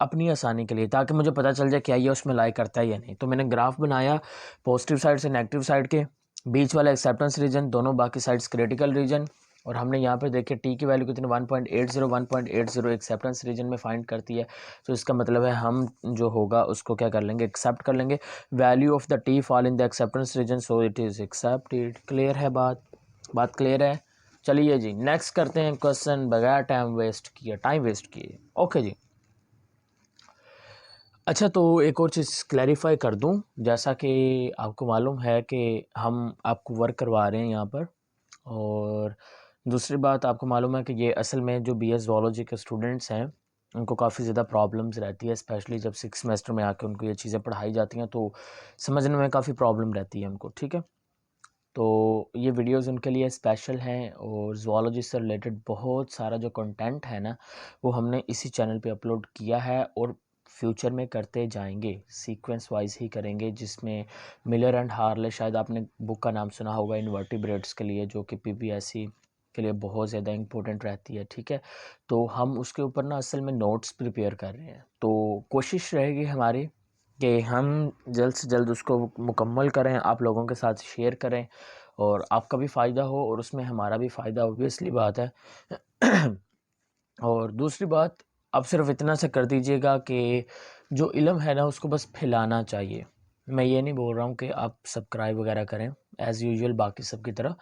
अपनी आसानी के लिए, ताकि मुझे पता चल जाए क्या ये उसमें लाई करता है या नहीं। तो मैंने ग्राफ बनाया पॉजिटिव साइड से नेगेटिव साइड के, बीच वाला एक्सेप्टेंस रीजन, दोनों बाकी साइड्स क्रिटिकल रीजन, और हमने यहाँ पे देखिए टी की वैल्यू कितनी 1.80 एक्सेप्टेंस रीजन में फाइंड करती है। तो इसका मतलब है हम जो होगा उसको क्या कर लेंगे, एक्सेप्ट कर लेंगे। Value of the T fall in the acceptance region, so it is accepted. Clear है बात क्लियर है। चलिए जी, नेक्स्ट करते हैं क्वेश्चन बगैर टाइम वेस्ट किए। ओके जी, अच्छा, तो एक और चीज़ क्लैरिफाई कर दूं, जैसा कि आपको मालूम है कि हम आपको वर्क करवा रहे हैं यहाँ पर, और दूसरी बात आपको मालूम है कि ये असल में जो बीएस ज़ूलॉजी के स्टूडेंट्स हैं उनको काफ़ी ज़्यादा प्रॉब्लम्स रहती है, स्पेशली जब 6 सेमेस्टर में आके उनको ये चीज़ें पढ़ाई जाती हैं तो समझने में काफ़ी प्रॉब्लम रहती है उनको, ठीक है। तो ये वीडियोस उनके लिए स्पेशल हैं और ज़ूलॉजी से रिलेटेड बहुत सारा जो कंटेंट है ना वो हमने इसी चैनल पे अपलोड किया है और फ्यूचर में करते जाएंगे, सीक्वेंस वाइज ही करेंगे, जिसमें मिलर एंड हार्ले, शायद आपने बुक का नाम सुना होगा इन्वर्टिब्रेट्स के लिए, जो कि पीपीएससी के लिए बहुत ज़्यादा इंपॉर्टेंट रहती है। ठीक है, तो हम उसके ऊपर ना असल में नोट्स प्रिपेयर कर रहे हैं, तो कोशिश रहेगी हमारी कि हम जल्द से जल्द उसको मुकम्मल करें, आप लोगों के साथ शेयर करें और आपका भी फ़ायदा हो और उसमें हमारा भी फ़ायदा, ऑब्वियसली बात है। और दूसरी बात, आप सिर्फ इतना से कर दीजिएगा कि जो इल्म है ना उसको बस फैलाना चाहिए। मैं ये नहीं बोल रहा हूँ कि आप सब्सक्राइब वगैरह करें एज़ यूजुअल बाकी सब की तरह,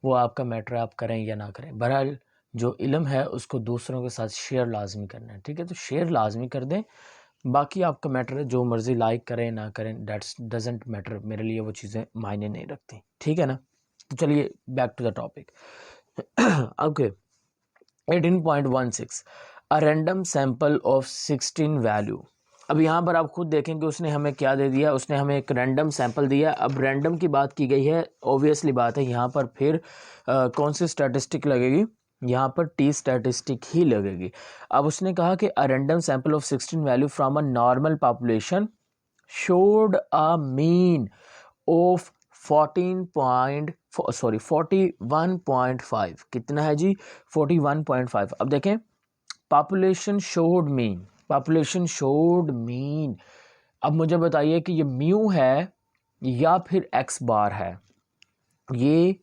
वो आपका मैटर है, आप करें या ना करें। बहरहाल जो इल्म है उसको दूसरों के साथ शेयर लाजमी करना है। ठीक है, तो शेयर लाजमी कर दें, बाकी आपका मैटर है, जो मर्ज़ी लाइक करें ना करें, दैट्स डजेंट मैटर, मेरे लिए वो चीज़ें मायने नहीं रखती। ठीक है ना, तो चलिए back to the topic. Okay, 18.16 a random sample of 16 value. अब यहाँ पर आप खुद देखेंगे उसने हमें क्या दे दिया, उसने हमें एक रैंडम सैंपल दिया। अब रैंडम की बात की गई है, ऑब्वियसली बात है यहाँ पर फिर कौन सी स्टैटिस्टिक लगेगी, यहाँ पर टी स्टैटिस्टिक ही लगेगी। अब उसने कहा कि अ random sample of 16 value from a normal population showed a mean of 41.5, कितना है जी, 41.5। अब देखें, population showed mean, population showed mean. अब मुझे बताइए कि ये म्यू है या फिर एक्स बार है, ये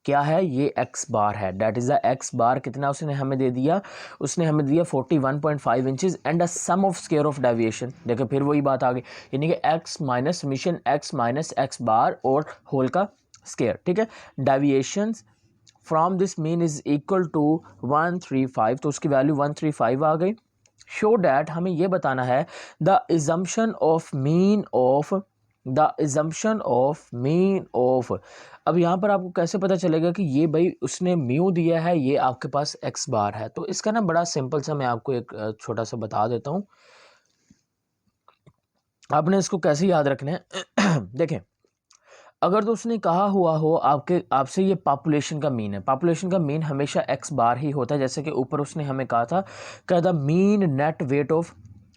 क्या है, ये एक्स बार है, that is the x bar. कितना उसने हमें दे दिया, उसने हमें दिया 41.5 inches and a sum of square of deviation. देखो फिर वही बात आ गई, यानी कि x minus summation x minus x bar और होल का स्क्वायर। ठीक है, deviation from this mean is equal to 135, तो उसकी वैल्यू 135 आ गई। शो डैट, हमें ये बताना है the assumption of mean of, the assumption of mean of. अब यहाँ पर आपको कैसे पता चलेगा कि ये भाई उसने म्यू दिया है, ये आपके पास एक्स बार है। तो इसका ना बड़ा सिंपल सा मैं आपको एक छोटा सा बता देता हूँ, आपने इसको कैसे याद रखना है। देखें, अगर तो उसने कहा हुआ हो आपसे ये पॉपुलेशन का मीन है, पॉपुलेशन का मीन हमेशा एक्स बार ही होता है, जैसे कि ऊपर उसने हमें कहा था कि the mean net weight of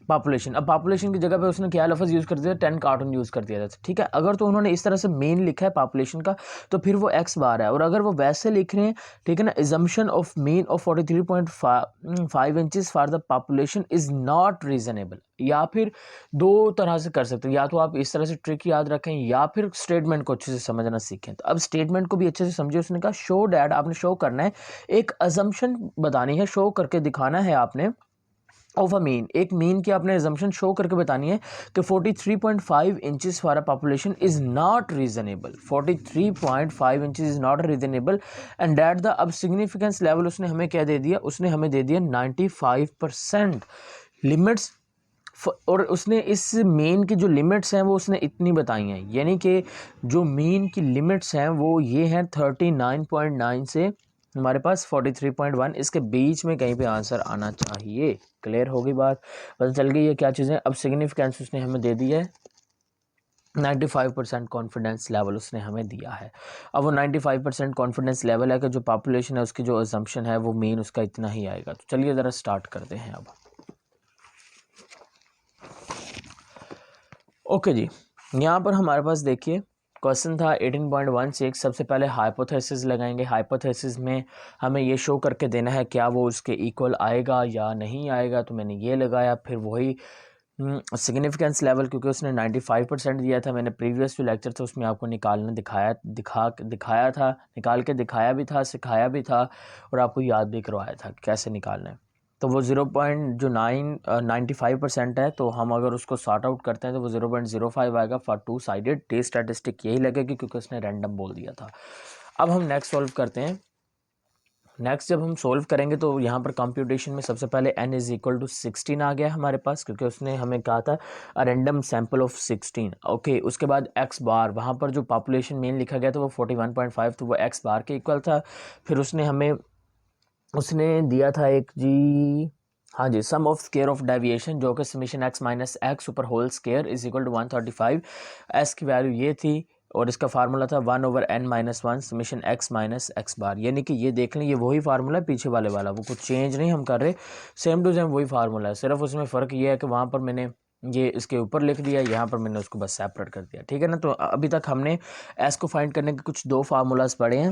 population. अब पॉपुलेशन की जगह पे उसने क्या लफ्ज़ यूज़ कर दिया, 10 कार्टून यूज़ कर दिया था। ठीक है, अगर तो उन्होंने इस तरह से मीन लिखा है पॉपुलेशन का तो फिर वो एक्स बार है, और अगर वो वैसे लिख रहे हैं, ठीक है ना, assumption of mean of 43.5 inches for the population is not reasonable. या फिर दो तरह से कर सकते हैं, या तो आप इस तरह से ट्रिक याद रखें या फिर स्टेटमेंट को अच्छे से समझना सीखें। तो अब स्टेटमेंट को भी अच्छे से समझिए। उसने कहा शो डैट, आपने शो करना है, एक अजम्पशन बतानी है, शो करके दिखाना है आपने ऑफ अ मीन, एक मीन की आपने एजम्पशन शो करके बतानी है कि 43.5 inches for a population is not reasonable, 43.5 inches is not reasonable and that the, अब सिग्निफिकेंस लेवल उसने हमें क्या दे दिया, उसने हमें दे दिया 95% लिमिट्स। और उसने इस मीन की जो लिमिट्स हैं वो उसने इतनी बताई हैं, यानी कि जो मीन की लिमिट्स हैं वो ये हैं 39.9 से हमारे पास 43.1, इसके बीच में कहीं पे आंसर आना चाहिए। क्लियर होगी बात, पता चल गई है क्या चीज़ें। अब सिग्निफिकेंस उसने हमें दे दी है, 95% कॉन्फिडेंस लेवल उसने हमें दिया है। अब वो 95% कॉन्फिडेंस लेवल है कि जो पॉपुलेशन है उसकी जो अजम्पशन है वो मीन उसका इतना ही आएगा। तो चलिए ज़रा स्टार्ट करते हैं अब। ओके जी, यहाँ पर हमारे पास देखिए क्वेश्चन था 18.16। सबसे पहले हाइपोथेसिस लगाएंगे। हाइपोथेसिस में हमें ये शो करके देना है क्या वो उसके इक्वल आएगा या नहीं आएगा, तो मैंने ये लगाया। फिर वही सिग्निफिकेंस लेवल, क्योंकि उसने 95% दिया था, मैंने प्रीवियस जो लेक्चर था उसमें आपको निकालना दिखाया था, निकाल के दिखाया भी था, सिखाया भी था और आपको याद भी करवाया था कि कैसे निकालना है। तो वो 0.95% है, तो हम अगर उसको सॉर्ट आउट करते हैं तो वो 0.05 आएगा for two sided. T statistic यही लगेगी क्योंकि उसने रैंडम बोल दिया था। अब हम नेक्स्ट सॉल्व करते हैं। नेक्स्ट जब हम सोल्व करेंगे तो यहाँ पर कंप्यूटेशन में सबसे पहले n इज इक्वल टू 16 आ गया हमारे पास, क्योंकि उसने हमें कहा था अ रैंडम सैंपल ऑफ 16। ओके, उसके बाद x बार, वहाँ पर जो पॉपुलेशन मेन लिखा गया था वो 41.5, तो वो x बार के इक्वल था। फिर उसने दिया था एक जी, हाँ जी, sum of square of deviation जो कि समीशन x माइनस एक्स ऊपर whole square is equal to 135। S की वैल्यू ये थी और इसका फार्मूला था 1/n-1 summation x minus x bar, यानी कि ये देख लें ये वही फार्मूला है पीछे वाले वाला, वो कुछ चेंज नहीं हम कर रहे, सेम टू सेम वही फार्मूला है, सिर्फ उसमें फ़र्क ये है कि वहाँ पर मैंने ये इसके ऊपर लिख दिया, यहाँ पर मैंने उसको बस सेपरेट कर दिया, ठीक है ना। तो अभी तक हमने एस को फाइंड करने के कुछ दो फार्मूलाज पढ़े हैं,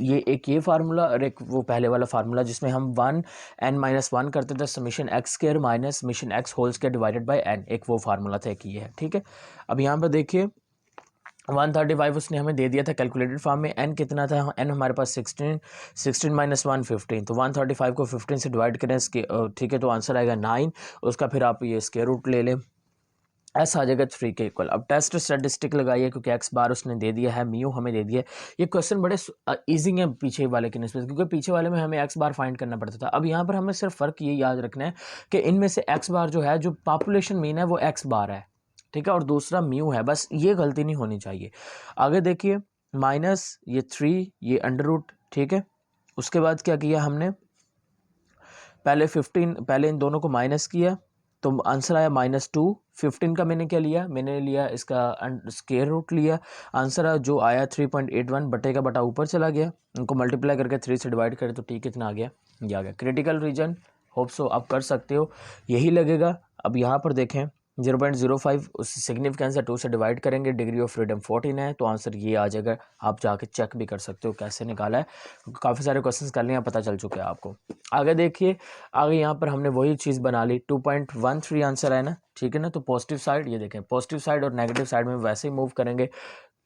ये एक ये फार्मूला और एक वो पहले वाला फार्मूला जिसमें हम 1n-1 करते थे summation X square minus summation X whole square divided by n, एक वो फार्मूला था, एक ये है, ठीक है। अब यहाँ पर देखिए 135 उसने हमें दे दिया था कैलकुलेटेड फॉर्म में, n कितना था, n हमारे पास 16, 16 माइनस 1 15, तो 135 को 15 से डिवाइड करें इसके, ठीक है, तो आंसर आएगा 9, उसका फिर आप ये स्क्वायर रूट ले लें, एस आ जाएगा 3 के इक्वल। अब टेस्ट स्टैटिस्टिक लगाइए क्योंकि एक्स बार उसने दे दिया है, म्यू हमें दे दिया है, ये क्वेश्चन बड़े ईजी हैं पीछे वाले के निस्बत, क्योंकि पीछे वाले में हमें एक्स बार फाइंड करना पड़ता था। अब यहाँ पर हमें सिर्फ फ़र्क ये याद रखना है कि इनमें से एक्स बार जो है, जो पॉपुलेशन मीन है वो एक्स बार है, ठीक है, और दूसरा म्यू है, बस ये गलती नहीं होनी चाहिए। आगे देखिए माइनस ये 3 ये अंडर रूट, ठीक है, उसके बाद क्या किया हमने, पहले 15 पहले इन दोनों को माइनस किया तो आंसर आया -2, 15 का मैंने क्या लिया, मैंने लिया इसका स्क्वायर रूट लिया, आंसर जो आया 3.81 बटे का बटा ऊपर चला गया, उनको मल्टीप्लाई करके 3 से डिवाइड करें तो टी कितना आ गया, ये आ गया। क्रिटिकल रीजन होप सो आप कर सकते हो, यही लगेगा। अब यहाँ पर देखें 0.05 उस सिग्निफिकेंस है 2 से डिवाइड करेंगे, डिग्री ऑफ फ्रीडम 14 है, तो आंसर ये आ जाएगा। आप जाके चेक भी कर सकते हो कैसे निकाला है, काफ़ी सारे क्वेश्चंस कर लिए, पता चल चुका है आपको। आगे देखिए, आगे यहाँ पर हमने वही चीज़ बना ली, 2.13 आंसर है ना, ठीक है ना। तो पॉजिटिव साइड ये देखें, पॉजिटिव साइड और नेगेटिव साइड में वैसे ही मूव करेंगे,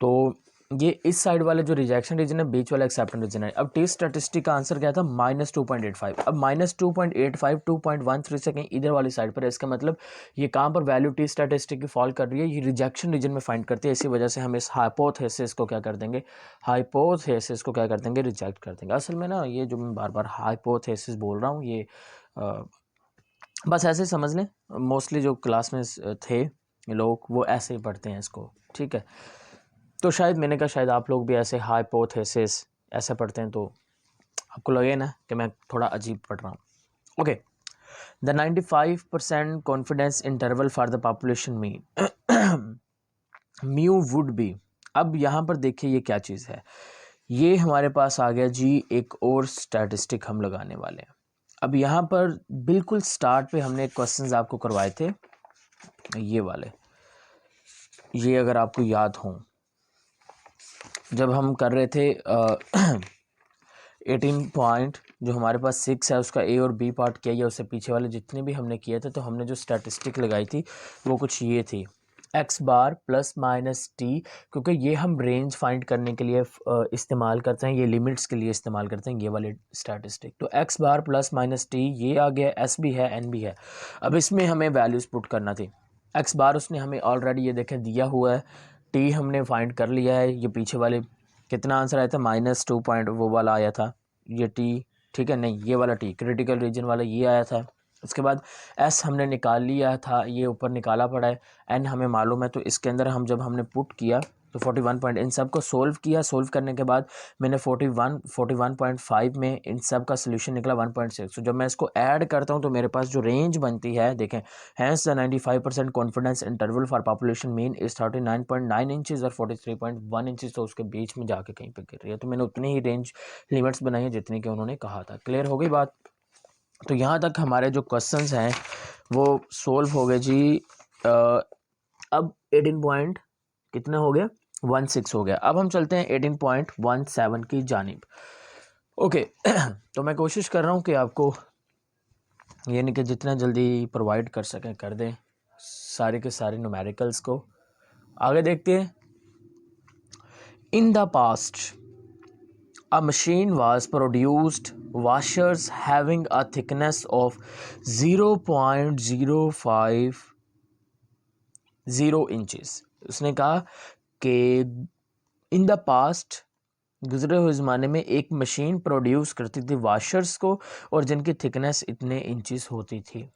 तो ये इस साइड वाले जो रिजेक्शन रीजन है, बीच वाला एक्सेप्टेंस रीजन है। अब टी स्टैटिस्टिक का आंसर क्या था, -2.85, अब -2.85 2.13 से कहीं इधर वाली साइड पर है, इसका मतलब ये कहाँ पर वैल्यू टी स्टैटिस्टिक की फॉल कर रही है, ये रिजेक्शन रीजन में फाइंड करती है, इसी वजह से हम इस हाइपोथेसिस को क्या कर देंगे, हाइपोथेसिस को क्या कर देंगे, रिजेक्ट कर देंगे। असल में ना ये जो मैं बार बार हाइपोथेसिस बोल रहा हूँ, ये बस ऐसे समझ लें, मोस्टली जो क्लास में थे लोग वो ऐसे ही पढ़ते हैं इसको, ठीक है। तो शायद मैंने कहा शायद आप लोग भी ऐसे हाइपोथेसिस ऐसे पढ़ते हैं, तो आपको लगे ना कि मैं थोड़ा अजीब पढ़ रहा हूँ। Okay, the 95% confidence interval for the population mean mu would be. अब यहाँ पर देखिए ये क्या चीज़ है, ये हमारे पास आ गया जी, एक और स्टैटिस्टिक हम लगाने वाले हैं। अब यहाँ पर बिल्कुल स्टार्ट पे हमने क्वेश्चंस आपको करवाए थे, ये वाले, ये अगर आपको याद हो, जब हम कर रहे थे 18 पॉइंट जो हमारे पास 6 है उसका ए और बी पार्ट किया, या उससे पीछे वाले जितने भी हमने किए थे, तो हमने जो स्टैटिस्टिक लगाई थी वो कुछ ये थी, एक्स बार प्लस माइनस टी, क्योंकि ये हम रेंज फाइंड करने के लिए इस्तेमाल करते हैं, ये लिमिट्स के लिए इस्तेमाल करते हैं ये वाले स्टैटिस्टिक। तो एक्स बार प्लस माइनस टी ये आ गया, एस भी है एन भी है। अब इसमें हमें वैल्यूज़ पुट करना थी। एक्स बार उसने हमें ऑलरेडी ये देखें दिया हुआ है, टी हमने फाइंड कर लिया है, ये पीछे वाले कितना आंसर आया था, -2 पॉइंट वो वाला आया था, ये टी, ठीक है, नहीं ये वाला टी क्रिटिकल रीजन वाला ये आया था। उसके बाद एस हमने निकाल लिया था, ये ऊपर निकाला पड़ा है, एन हमें मालूम है, तो इसके अंदर हम जब हमने पुट किया तो 41 पॉइंट, इन सब को सोल्व किया, सोल्व करने के बाद मैंने 41.5 में इन सब का सोल्यूशन निकला 1.6। तो जब मैं इसको ऐड करता हूँ तो मेरे पास जो रेंज बनती है देखें, hence the 95% confidence interval for population mean is 39.9 inches और 43.1 इंचज़, तो उसके बीच में जाके कहीं पे गिर रही है। तो मैंने उतनी ही रेंज लिमिट्स बनाई है जितनी कि उन्होंने कहा था। क्लियर हो गई बात। तो यहाँ तक हमारे जो क्वेश्चंस हैं वो सोल्व हो गए जी। अब 18 पॉइंट कितना हो गया, 16 हो गया। अब हम चलते हैं 18.17 की जानिब। ओके तो मैं कोशिश कर रहा हूँ कि आपको यानी कि जितना जल्दी प्रोवाइड कर सकें कर दें सारे के सारे न्यूमेरिकल्स को। आगे देखते हैं। In the past a machine was produced washers having a thickness of 0.050 inches। उसने कहा कि इन द पास्ट गुजरे हुए ज़माने में एक मशीन प्रोड्यूस करती थी वाशर्स को और जिनकी थिकनेस इतने इंचेस होती थी।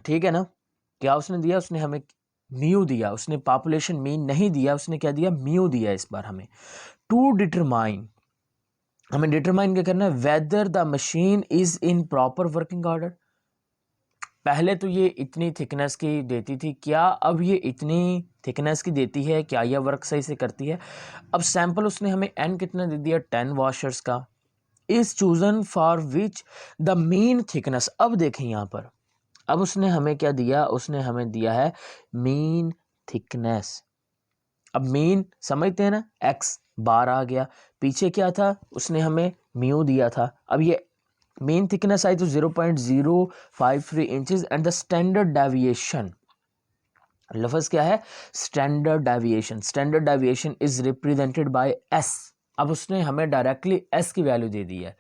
ठीक है ना। क्या उसने दिया, उसने हमें म्यू दिया, उसने पॉपुलेशन मीन नहीं दिया, उसने क्या दिया, म्यू दिया इस बार हमें। टू डिटरमाइन, हमें डिटरमाइन क्या करना है, whether the machine is in proper working order. पहले तो ये इतनी थिकनेस की देती थी, क्या अब ये इतनी थिकनेस की देती है, क्या यह वर्क सही से करती है। अब सैंपल उसने हमें एन कितना दे दिया, 10 वॉशर्स का, is chosen for which the mean thickness. अब देखें यहाँ पर, अब उसने हमें क्या दिया, उसने हमें दिया है मीन थिकनेस। अब मीन समझते हैं ना, एक्स बार आ गया, पीछे क्या था, उसने हमें म्यू दिया था। अब ये मीन थिकनेस आई तो 0.053 inches and the standard deviation, लफ्ज क्या है, standard deviation. Standard deviation is represented by S. अब उसने हमें डायरेक्टली एस की वैल्यू दे दी है,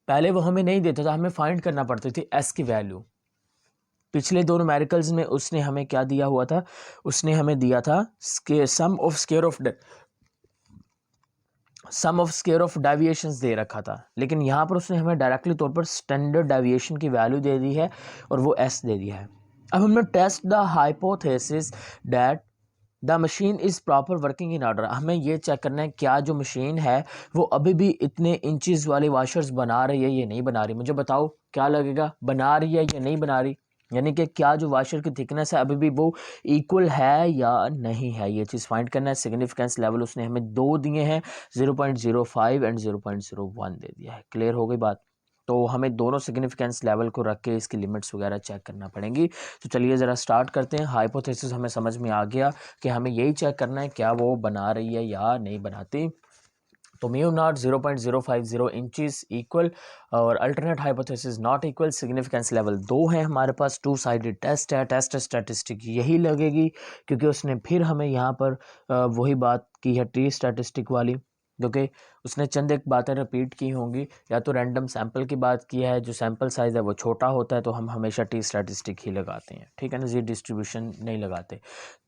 पहले वो हमें नहीं देता था, हमें फाइंड करना पड़ती थी एस की वैल्यू। पिछले दो न्यूमेरिकल्स में उसने हमें क्या दिया हुआ था, उसने हमें दिया था सम ऑफ स्क्वायर ऑफ डेविएशंस दे रखा था, लेकिन यहाँ पर उसने हमें डायरेक्टली तौर पर स्टैंडर्ड डेविएशन की वैल्यू दे दी है और वो एस दे दिया है। अब हमने test the hypothesis that the machine is proper working in order. हमें ये चेक करना है क्या जो मशीन है वो अभी भी इतने इंचेस वाले वॉशर्स बना रही है या नहीं बना रही। मुझे बताओ क्या लगेगा, बना रही है या नहीं बना रही, यानी कि क्या जो वॉशर की थिकनेस है अभी भी वो इक्वल है या नहीं है, ये चीज़ फाइंड करना है। सिग्निफिकेंस लेवल उसने हमें दो दिए हैं, 0.05 एंड 0.01 दे दिया है। क्लियर हो गई बात। तो हमें दोनों सिग्निफिकेंस लेवल को रख के इसकी लिमिट्स वगैरह चेक करना पड़ेंगी। तो चलिए ज़रा स्टार्ट करते हैं। हाइपोथेसिस हमें समझ में आ गया कि हमें यही चेक करना है क्या वो बना रही है या नहीं बनाती। तो म्यू नॉट 0.050 इंचेस इक्वल और alternate hypothesis not equal. Significance level 2 है हमारे पास, टू साइडेड टेस्ट है, टेस्ट स्टैटिस्टिक यही लगेगी क्योंकि उसने फिर हमें यहाँ पर वही बात की है टी स्टैटिस्टिक वाली, क्योंकि उसने चंद एक बातें रिपीट की होंगी। या तो रैंडम सैंपल की बात की है, जो सैंपल साइज़ है वो छोटा होता है तो हम हमेशा टी स्टैटिस्टिक ही लगाते हैं, ठीक है ना जी, डिस्ट्रीब्यूशन नहीं लगाते।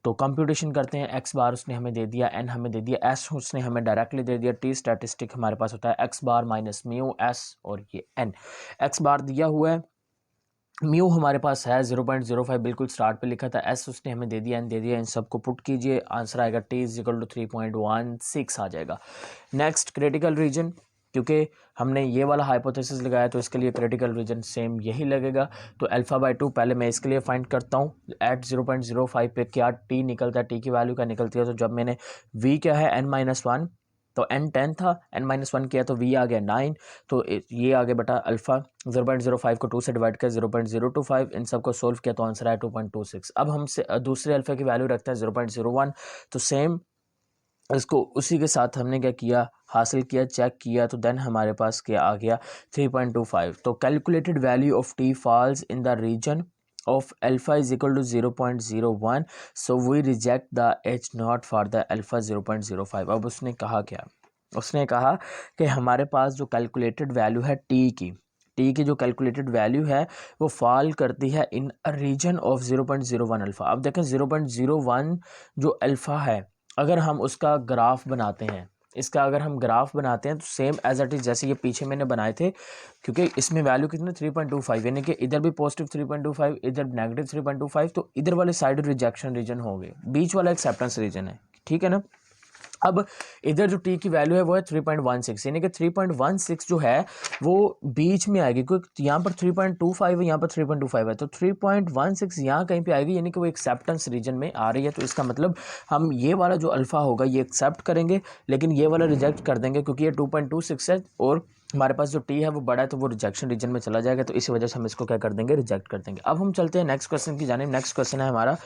तो कंप्यूटेशन करते हैं, एक्स बार उसने हमें दे दिया, एन हमें दे दिया, एस उसने हमें डायरेक्टली दे दिया। टी स्टैटिस्टिक हमारे पास होता है x bar minus mu S और ये एन। एक्स बार दिया हुआ है, म्यू हमारे पास है 0.05 बिल्कुल स्टार्ट पे लिखा था, एस उसने हमें दे दिया, एन दे दिया। इन सबको पुट कीजिए, आंसर आएगा टी इज इक्वल टू 3.16 आ जाएगा। नेक्स्ट क्रिटिकल रीजन, क्योंकि हमने ये वाला हाइपोथेसिस लगाया तो इसके लिए क्रिटिकल रीजन सेम यही लगेगा। तो अल्फा बाई 2 पहले मैं इसके लिए फाइंड करता हूँ, एट 0.05 पे क्या टी निकलता है, टी की वैल्यू क्या निकलती है। तो जब मैंने वी क्या है n-1, तो n 10 था, n-1 किया तो v आ गया 9, तो ये आगे बेटा अल्फा 0.05 को 2 से डिवाइड किया 0.025, इन सबको सोल्व किया तो आंसर आया 2.26। अब हमसे दूसरे अल्फा की वैल्यू रखते हैं 0.01, तो सेम इसको उसी के साथ हमने क्या किया, हासिल किया, चेक किया, तो देन हमारे पास क्या आ गया 3.25। तो calculated value of T falls in the region of alpha is equal to 0.01, so we reject the h naught for the alpha 0.05। अब उसने कहा क्या, उसने कहा कि हमारे पास जो कैलकुलेटेड वैल्यू है टी की जो कैलकुलेटेड वैल्यू है वो फॉल करती है इन अ रीजन ऑफ 0.01 अल्फ़ा। अब देखें 0.01 जो अल्फ़ा है, अगर हम उसका ग्राफ बनाते हैं, इसका अगर हम ग्राफ बनाते हैं तो सेम एज इट इज़ जैसे ये पीछे मैंने बनाए थे, क्योंकि इसमें वैल्यू कितनी 3.25, यानी कि इधर भी पॉजिटिव 3.25, इधर नेगेटिव 3.25, तो इधर वाले साइड रिजेक्शन रीजन हो गए, बीच वाला एक्सेप्टेंस रीजन है, ठीक है ना। अब इधर जो टी की वैल्यू है वो है 3.16, यानी कि 3.16 जो है वो बीच में आएगी, क्योंकि यहाँ पर 3.25 है, यहाँ पर 3.25 है, तो 3.16 यहाँ कहीं पे आएगी, यानी कि वो एक्सेप्टेंस रीजन में आ रही है। तो इसका मतलब हम ये वाला जो अल्फ़ा होगा ये एक्सेप्ट करेंगे, लेकिन ये वाला रिजेक्ट कर देंगे क्योंकि ये 2.26 है और हमारे पास जो टी है वो बड़ा है, तो वो रिजेक्शन रीजन में चला जाएगा, तो इसी वजह से हम इसको क्या कर देंगे, रिजेक्ट कर देंगे। अब हम चलते हैं नेक्स्ट क्वेश्चन की जानिब। नेक्स्ट क्वेश्चन है हमारा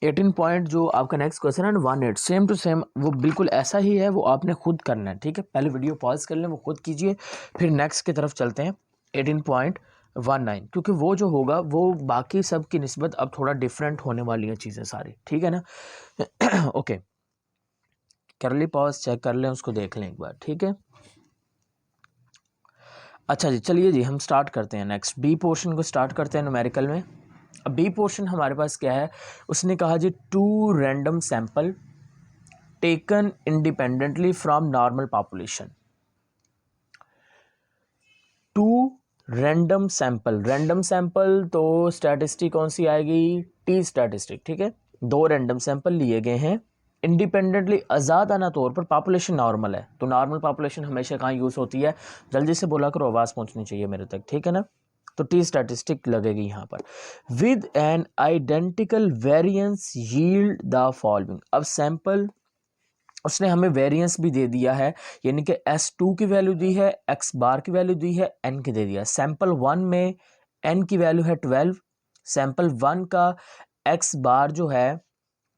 18 पॉइंट जो आपका नेक्स्ट क्वेश्चन है 18 सेम टू सेम वो बिल्कुल ऐसा ही है, वो आपने खुद करना है, ठीक है। पहले वीडियो पॉज कर लें, वो खुद कीजिए, फिर नेक्स्ट की तरफ चलते हैं 18.19, क्योंकि वो जो होगा वो बाकी सब की निस्बत अब थोड़ा डिफरेंट होने वाली है चीज़ें सारी, ठीक है ना। ओके, कर ली पॉज, चेक कर लें, उसको देख लें एक बार, ठीक है। अच्छा जी, चलिए जी हम स्टार्ट करते हैं। नेक्स्ट बी पोर्शन को स्टार्ट करते हैं न्यूमेरिकल में। अब बी पोर्शन हमारे पास क्या है, उसने कहा जी 2 random sample taken independently from normal population. 2 random sample तो स्टैटिस्टिक कौन सी आएगी, टी स्टैटिस्टिक, ठीक है। 2 रैंडम सैंपल लिए गए हैं इंडिपेंडेंटली, आज़ादाना तौर पर, पॉपुलेशन नॉर्मल है, तो नॉर्मल पॉपुलेशन हमेशा कहाँ यूज़ होती है, जल्दी से बोला करो, आवाज़ पहुँचनी चाहिए मेरे तक, ठीक है ना। तो टी स्टैटिस्टिक लगेगी यहाँ पर। With an identical variance yield the following. अब सैंपल उसने हमें वेरिएंस भी दे दिया है, यानी कि S2 की वैल्यू दी है, x बार की वैल्यू दी है, n की दे दिया। सैंपल 1 में n की वैल्यू है 12, सैंपल 1 का x बार जो है,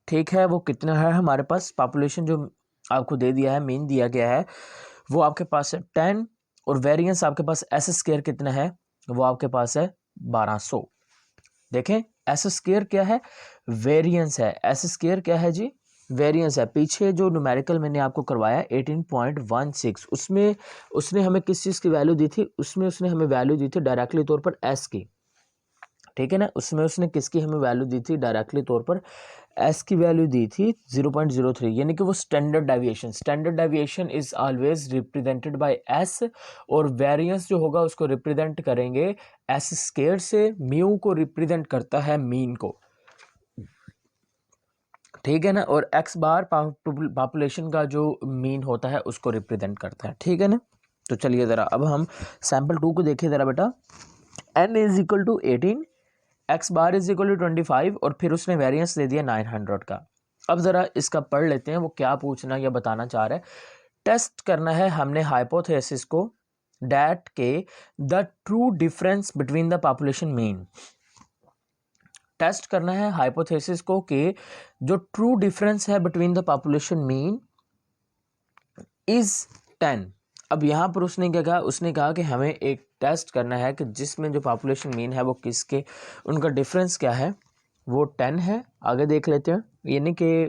ठीक है, वो कितना है हमारे पास, पॉपुलेशन जो आपको दे दिया है, मीन दिया गया है, वो आपके पास है 10, और वेरिएंस आपके पास एस स्क्वायर कितना है, वो आपके पास है 1200। देखें एस स्क्वायर क्या है, वेरिएंस है, एस स्क्वायर क्या है जी, वेरिएंस है। पीछे जो न्यूमेरिकल मैंने आपको करवाया 18.16, उसमें उसने हमें किस चीज़ की वैल्यू दी थी, उसमें उसने हमें वैल्यू दी थी डायरेक्टली तौर पर एस की, ठीक है ना। उसमें उसने किसकी हमें वैल्यू दी थी, डायरेक्टली तौर पर एस की वैल्यू दी थी 0.03, यानी कि वो standard deviation, standard deviation is always represented by S, और वेरिएंस जो होगा उसको रिप्रेजेंट करेंगे एस स्क्वायर से, म्यू को रिप्रेजेंट करता है मीन को, ठीक है ना, और एक्स बार पॉपुलेशन का जो मीन होता है उसको रिप्रेजेंट करता है, ठीक है ना। तो चलिए ज़रा अब हम सैंपल 2 को देखिए ज़रा बेटा। n is equal to 18, X bar is equal to 25, और फिर उसने वेरिएंस दे दिया 900 का। अब ज़रा इसका पढ़ लेते हैं वो क्या पूछना या बताना चाह रहा है। टेस्ट करना है हमने हाइपोथेसिस को, डैट के the true difference between the population mean. Test करना है हाइपोथेसिस को कि जो ट्रू डिफरेंस है between the population mean is 10। अब यहाँ पर उसने क्या कहा, उसने कहा कि हमें एक टेस्ट करना है कि जिसमें जो पॉपुलेशन मीन है वो किसके, उनका डिफरेंस क्या है, वो 10 है। आगे देख लेते हैं, यानी कि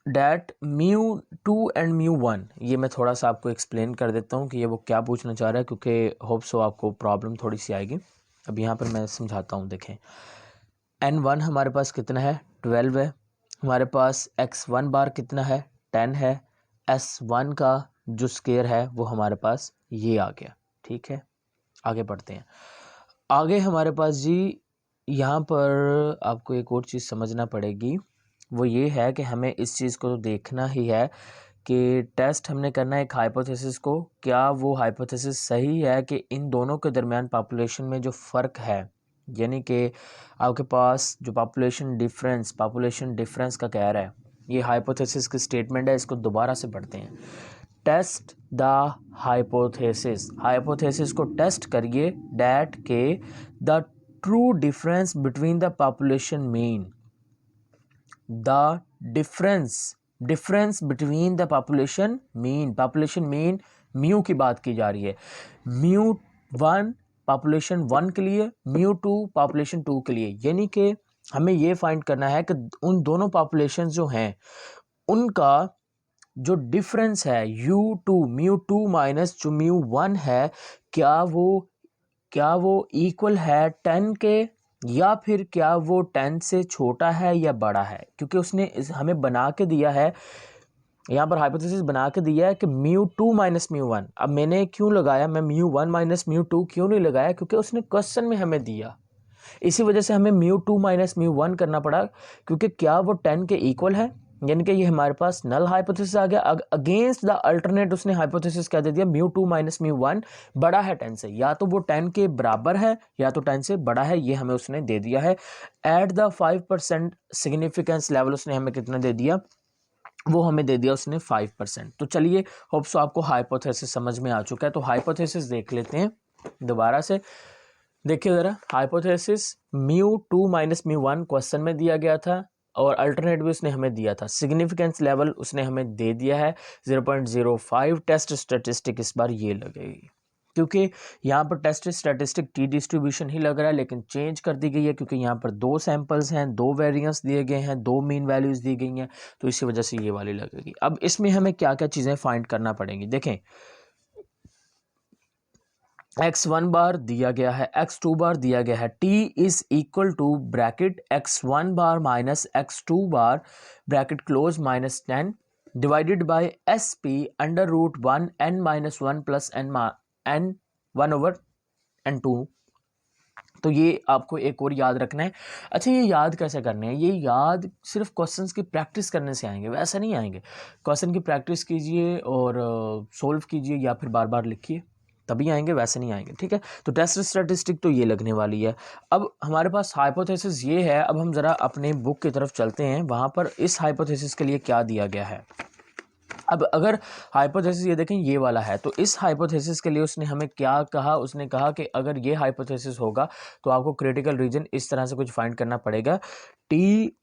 डैट μ2 एंड μ1, ये मैं थोड़ा सा आपको एक्सप्लेन कर देता हूँ कि ये वो क्या पूछना चाह रहा है, क्योंकि होप सो आपको प्रॉब्लम थोड़ी सी आएगी। अब यहाँ पर मैं समझाता हूँ, देखें n1 हमारे पास कितना है, 12 है, हमारे पास x1 बार कितना है, 10 है, s1 का जो स्केयर है वो हमारे पास ये आ गया, ठीक है। आगे बढ़ते हैं, आगे हमारे पास जी यहाँ पर आपको एक और चीज़ समझना पड़ेगी, वो ये है कि हमें इस चीज़ को देखना ही है कि टेस्ट हमने करना है एक हाइपोथेसिस को, क्या वो हाइपोथेसिस सही है कि इन दोनों के दरमियान पॉपुलेशन में जो फ़र्क है, यानी कि आपके पास जो पॉपुलेशन डिफरेंस का कह रहा है, ये हाइपोथेसिस की स्टेटमेंट है। इसको दोबारा से पढ़ते हैं। टेस्ट द हाइपोथेसिस, हाइपोथेसिस को टेस्ट करिए डैट के the true difference between the population mean, the difference between the population mean mu की बात की जा रही है, μ1 पॉपुलेशन 1 के लिए, μ2 पॉपुलेशन 2 के लिए, यानी कि हमें ये फाइंड करना है कि उन दोनों पॉपुलेशन जो हैं उनका जो डिफरेंस है μ2 माइनस जो μ1 है, क्या वो इक्वल है 10 के, या फिर क्या वो 10 से छोटा है या बड़ा है, क्योंकि उसने हमें बना के दिया है, यहाँ पर हाइपोथेसिस बना के दिया है कि μ2 माइनस μ1। अब मैंने क्यों लगाया, मैं μ1 माइनस μ2 क्यों नहीं लगाया, क्योंकि उसने क्वेश्चन में हमें दिया, इसी वजह से हमें μ2 माइनस μ1 करना पड़ा, क्योंकि क्या वो 10 के इक्वल है, यानी कि ये हमारे पास नल हाइपोथेसिस आ गया। अगेंस्ट द अल्टरनेट उसने हाइपोथेसिस क्या दे दिया, μ2 माइनस μ1 बड़ा है 10 से, या तो वो 10 के बराबर है या तो 10 से बड़ा है, ये हमें उसने दे दिया है। एट द 5% सिग्निफिकेंस लेवल उसने हमें कितना दे दिया, वो हमें दे दिया उसने 5%। तो चलिए होप सो आपको हाइपोथेसिस समझ में आ चुका है। तो हाइपोथेसिस देख लेते हैं दोबारा से, देखिए ज़रा हाइपोथेसिस μ2 माइनस μ1 क्वेश्चन में दिया गया था, और अल्टरनेट भी उसने हमें दिया था। सिग्निफिकेंस लेवल उसने हमें दे दिया है 0.05। टेस्ट स्टैटिस्टिक इस बार ये लगेगी, क्योंकि यहाँ पर टेस्ट स्टैटिस्टिक टी डिस्ट्रीब्यूशन ही लग रहा है, लेकिन चेंज कर दी गई है क्योंकि यहाँ पर 2 सैंपल्स हैं, 2 वेरिएंस दिए गए हैं, 2 मीन वैल्यूज़ दी गई हैं, तो इसी वजह से ये वाली लगेगी। अब इसमें हमें क्या क्या चीज़ें फाइंड करना पड़ेंगी, देखें x1 बार दिया गया है, x2 बार दिया गया है, t is equal to bracket x1 bar minus x2 bar bracket close minus 10 divided by sp under root 1 n minus 1 plus n 1 over n2। तो ये आपको एक और याद रखना है। अच्छा, ये याद कैसे करने हैं, ये याद सिर्फ क्वेश्चंस की प्रैक्टिस करने से आएंगे, वैसा नहीं आएंगे। क्वेश्चन की प्रैक्टिस कीजिए और सोल्व कीजिए, या फिर बार बार लिखिए, तभी आएंगे, वैसे नहीं आएंगे, ठीक है। तो टेस्ट स्टैटिस्टिक तो ये लगने वाली है। अब हमारे पास हाइपोथेसिस ये है। अब हम ज़रा अपने बुक की तरफ चलते हैं, वहाँ पर इस हाइपोथेसिस के लिए क्या दिया गया है। अब अगर हाइपोथेसिस ये देखें ये वाला है, तो इस हाइपोथेसिस के लिए उसने हमें क्या कहा, उसने कहा कि अगर ये हाइपोथेसिस होगा तो आपको क्रिटिकल रीजन इस तरह से कुछ फाइंड करना पड़ेगा। टी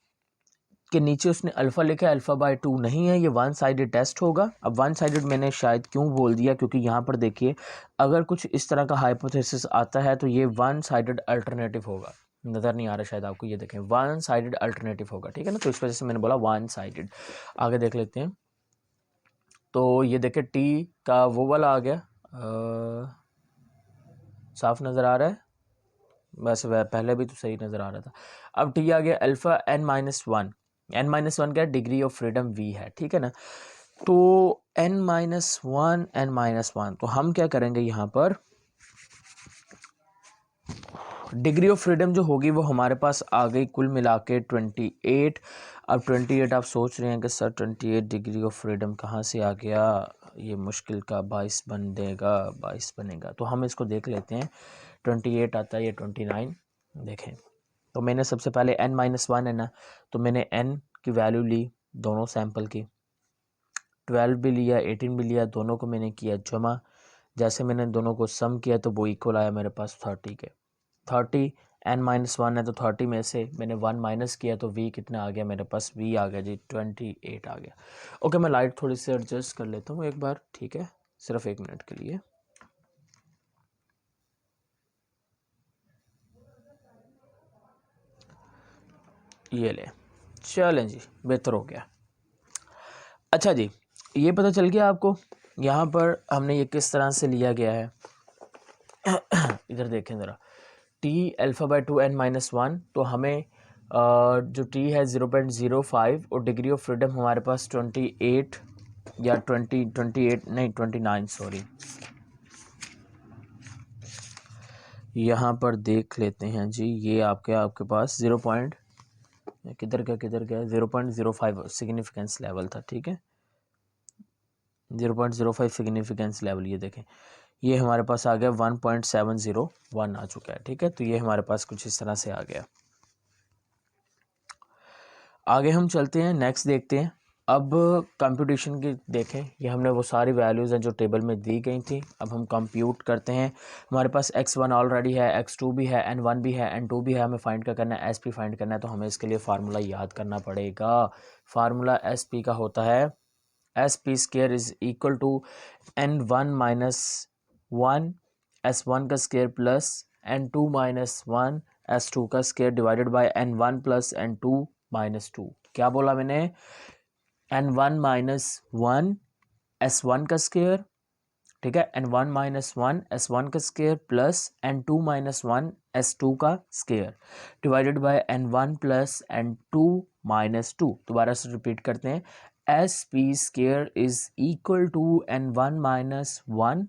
के नीचे उसने अल्फ़ा लिखा है, अल्फ़ा बाय 2 नहीं है, ये वन साइडेड टेस्ट होगा। अब वन साइडेड मैंने शायद क्यों बोल दिया, क्योंकि यहाँ पर देखिए अगर कुछ इस तरह का हाइपोथेसिस आता है तो ये वन साइडेड अल्टरनेटिव होगा। नज़र नहीं आ रहा शायद आपको, ये देखें वन साइडेड अल्टरनेटिव होगा, ठीक है ना। तो इस वजह से मैंने बोला वन साइडेड। आगे देख लेते हैं। तो ये देखें टी का वो वाला आ गया, साफ नज़र आ रहा है, वैसे वह पहले भी तो सही नज़र आ रहा था। अब टी आ गया अल्फ़ा n-1, n-1 क्या है, डिग्री ऑफ फ्रीडम v है, ठीक है ना। तो n-1 तो हम क्या करेंगे यहाँ पर, डिग्री ऑफ फ्रीडम जो होगी वो हमारे पास आ गई कुल मिला के 28। अब 28 आप सोच रहे हैं कि सर 28 डिग्री ऑफ फ्रीडम कहाँ से आ गया, ये मुश्किल का 22 बन देगा, 22 बनेगा। तो हम इसको देख लेते हैं, 28 आता है, ये 29 देखें। तो मैंने सबसे पहले n-1 है ना, तो मैंने n की वैल्यू ली दोनों सैंपल की, 12 भी लिया 18 भी लिया, दोनों को मैंने किया जमा। जैसे मैंने दोनों को सम किया तो वो इक्वल आया मेरे पास 30 के। 30 n-1 है तो 30 में से मैंने 1 माइनस किया तो v कितना आ गया मेरे पास, v आ गया जी 28 आ गया। ओके, मैं लाइट थोड़ी सी एडजस्ट कर लेता हूँ एक बार, ठीक है, सिर्फ 1 मिनट के लिए। ये ले, चलें जी, बेहतर हो गया। अच्छा जी, ये पता चल गया आपको यहाँ पर हमने ये किस तरह से लिया गया है। इधर देखें ज़रा, टी अल्फ़ा बाय 2 n-1, तो हमें जो टी है 0.05 और डिग्री ऑफ फ्रीडम हमारे पास 28 या 28 नहीं 29 सॉरी, यहाँ पर देख लेते हैं जी। ये आपके पास 0. किधर गया 0.05 सिग्निफिकेंस लेवल था, ठीक है, 0.05 सिग्निफिकेंस लेवल। ये देखें ये हमारे पास आ गया 1.701 आ चुका है, ठीक है। तो ये हमारे पास कुछ इस तरह से आ गया। आगे हम चलते हैं, नेक्स्ट देखते हैं। अब कंप्यूटेशन की देखें, ये हमने वो सारी वैल्यूज़ हैं जो टेबल में दी गई थी, अब हम कंप्यूट करते हैं। हमारे पास x1 ऑलरेडी है, x2 भी है, n1 भी है, n2 भी है, हमें फाइंड क्या करना है, sp फाइंड करना है। तो हमें इसके लिए फार्मूला याद करना पड़ेगा। फार्मूला sp का होता है sp square is equal to n1 minus 1 s1 का square plus n2 minus 1 s2 का square divided by n1 plus n2 minus 2। क्या बोला मैंने, n1 माइनस 1 s1 का स्क्वायर, ठीक है, n1 माइनस 1 s1 का square plus n2 minus 1 s2 का square divided by n1 plus n2 minus 2। दोबारा से रिपीट करते हैं, sp square is equal to n1 minus 1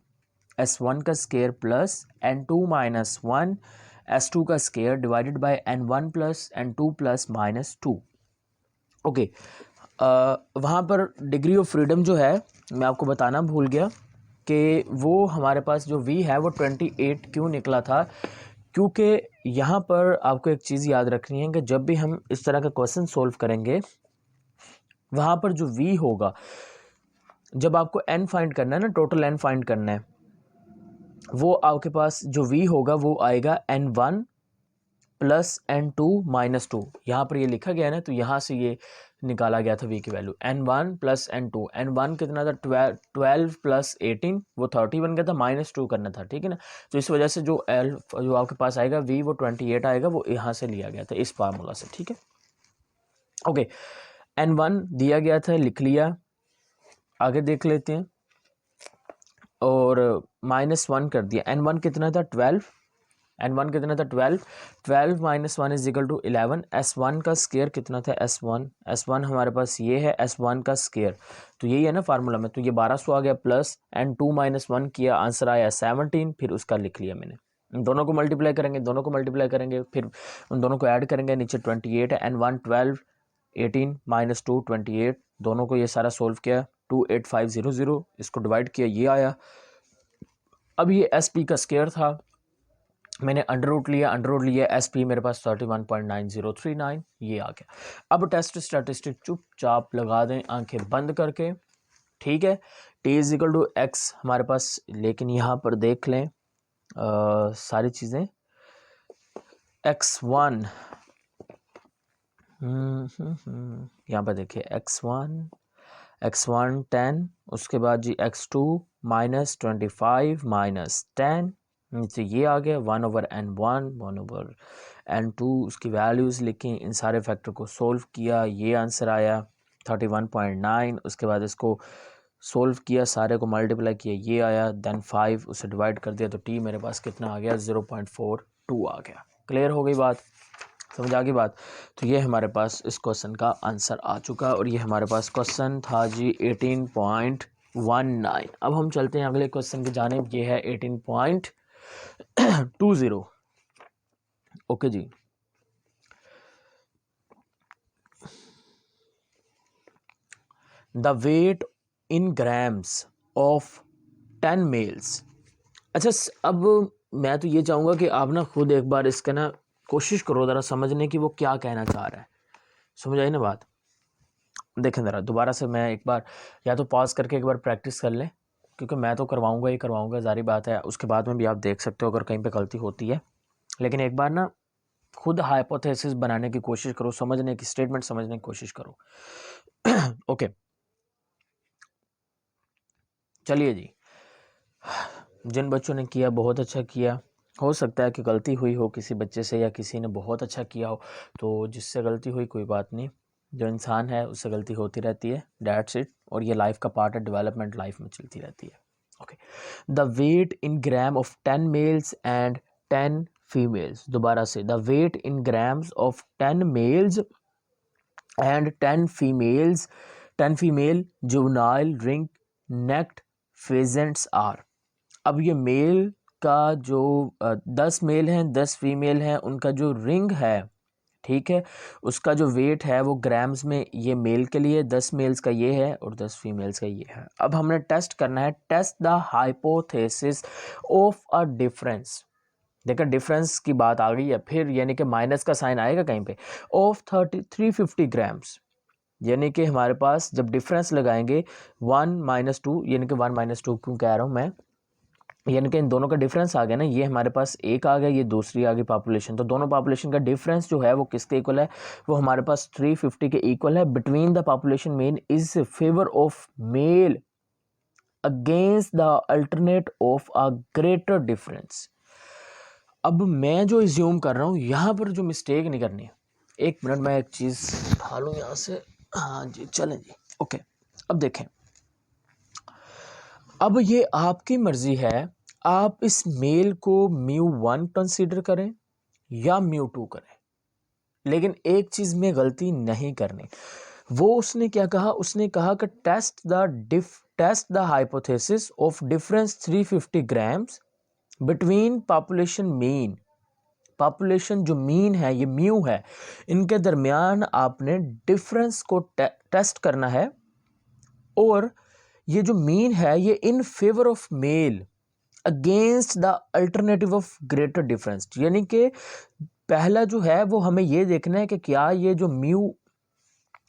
s1 का square plus n2 minus 1 s2 का square divided by n1 plus n2 plus minus 2। Okay, वहाँ पर degree of freedom जो है मैं आपको बताना भूल गया कि वो हमारे पास जो v है वो 28 क्यों निकला था, क्योंकि यहाँ पर आपको एक चीज़ याद रखनी है कि जब भी हम इस तरह का क्वेश्चन सॉल्व करेंगे वहाँ पर जो v होगा, जब आपको n फाइंड करना है ना, टोटल n फाइंड करना है, वो आपके पास जो v होगा वो आएगा n1 प्लस n2 माइनस 2। यहाँ पर ये लिखा गया है ना, तो यहाँ से ये निकाला गया था v की value n1 plus n2। n1 कितना था 12 प्लस 18 वो 30 बन गया था, माइनस 2 करना था, ठीक है ना। तो इस वजह से जो जो आपके पास आएगा v वो 28 आएगा, वो यहाँ से लिया गया था इस फार्मूला से, ठीक है। ओके, n1 दिया गया था, लिख लिया। आगे देख लेते हैं, और -1 कर दिया। n1 कितना था 12, n1 कितना था 12, 12 minus 1 is equal to 11। s1 का स्क्वायर कितना था s1 हमारे पास ये है s1 का स्क्वायर, तो यही है ना फार्मूला में, तो ये 1200 आ गया, प्लस n2 माइनस 1 किया, आंसर आया 17, फिर उसका लिख लिया मैंने। इन दोनों को मल्टीप्लाई करेंगे, फिर उन दोनों को ऐड करेंगे, नीचे 28 है, n1 12 18 माइनस 2 28, दोनों को ये सारा सोल्व किया 28500, इसको डिवाइड किया, ये आया अब ये एस पी का स्केयर था, मैंने अंडर रूट लिया, एस पी मेरे पास 31.9039 ये आ गया। अब टेस्ट स्टैटिस्टिक चुपचाप लगा दें आंखें बंद करके, ठीक है। T is equal to X हमारे पास, लेकिन यहाँ पर देख लें सारी चीज़ें। x1 यहाँ पर देखिए x1 10, उसके बाद जी x2 -25 -10, नीचे ये आ गया 1/n1 1/n2, उसकी वैल्यूज़ लिखी, इन सारे फैक्टर को सोल्व किया, ये आंसर आया 31.9। उसके बाद इसको सोल्व किया, सारे को मल्टीप्लाई किया, ये आया, देन 5 उसे डिवाइड कर दिया, तो टी मेरे पास कितना आ गया 0.42 आ गया। क्लियर हो गई बात, समझ आ गई बात। तो ये हमारे पास इस क्वेश्चन का आंसर आ चुका, और ये हमारे पास क्वेश्चन था जी 18.19। अब हम चलते हैं अगले क्वेश्चन की जानिब, ये है 18.20। ओके जी, the weight in grams of 10 males. अच्छा, अब मैं तो ये चाहूँगा कि आप ना खुद एक बार इसका ना कोशिश करो ज़रा समझने की वो क्या कहना चाह रहा है। समझ आई ना बात? देखें ज़रा दोबारा से, मैं एक बार या तो पॉज करके एक बार प्रैक्टिस कर लें, क्योंकि मैं तो करवाऊँगा ही करवाऊँगा, जारी बात है। उसके बाद में भी आप देख सकते हो अगर कहीं पे गलती होती है, लेकिन एक बार ना खुद हाइपोथेसिस बनाने की कोशिश करो, समझने की, स्टेटमेंट समझने की कोशिश करो। ओके, चलिए जी। जिन बच्चों ने किया बहुत अच्छा किया, हो सकता है कि गलती हुई हो किसी बच्चे से, या किसी ने बहुत अच्छा किया हो, तो जिससे गलती हुई कोई बात नहीं, जो इंसान है उससे गलती होती रहती है, दैट्स इट। और ये लाइफ का पार्ट है, डेवलपमेंट लाइफ में चलती रहती है। Okay, the weight in gram of 10 males and 10 females. दोबारा से, the weight in grams of 10 males and 10 females, 10 female juvenile ring necked pheasants are. अब ये मेल का जो 10 मेल हैं 10 फीमेल हैं, उनका जो रिंग है, ठीक है, उसका जो वेट है वो ग्राम्स में, ये मेल के लिए 10 मेल्स का ये है और 10 फीमेल्स का ये है। अब हमने टेस्ट करना है, test the hypothesis of a difference. देखा डिफरेंस की बात आ गई है फिर, यानी कि माइनस का साइन आएगा कहीं पे, ऑफ 350 ग्राम्स। यानी कि हमारे पास जब डिफरेंस लगाएंगे 1 - 2, यानी कि 1 - 2 क्यों कह रहा हूँ मैं, यानी कि इन दोनों का डिफरेंस आ गया ना, ये हमारे पास एक आ गया, ये दूसरी आ गई पॉपुलेशन, तो दोनों पॉपुलेशन का डिफरेंस जो है वो किसके इक्वल है, वो हमारे पास 350 के इक्वल है। Between the population mean is favour of male against the alternate of a greater difference. अब मैं जो इज्यूम कर रहा हूँ यहाँ पर जो मिस्टेक नहीं करनी है, एक मिनट मैं एक चीज़ उठा लूँ यहाँ से, हाँ जी चलें जी। ओके, अब देखें, अब ये आपकी मर्जी है, आप इस मेल को μ1 कंसीडर करें या μ2 करें, लेकिन एक चीज में गलती नहीं करनी। वो उसने क्या कहा, उसने कहा कि test the hypothesis of difference 350 grams between population mean. Population जो मीन है, ये म्यू है, इनके दरमियान आपने डिफरेंस को टेस्ट करना है, और ये जो मीन है ये in favour of male against the alternative of greater difference. यानी कि पहला जो है वो हमें ये देखना है कि क्या ये जो म्यू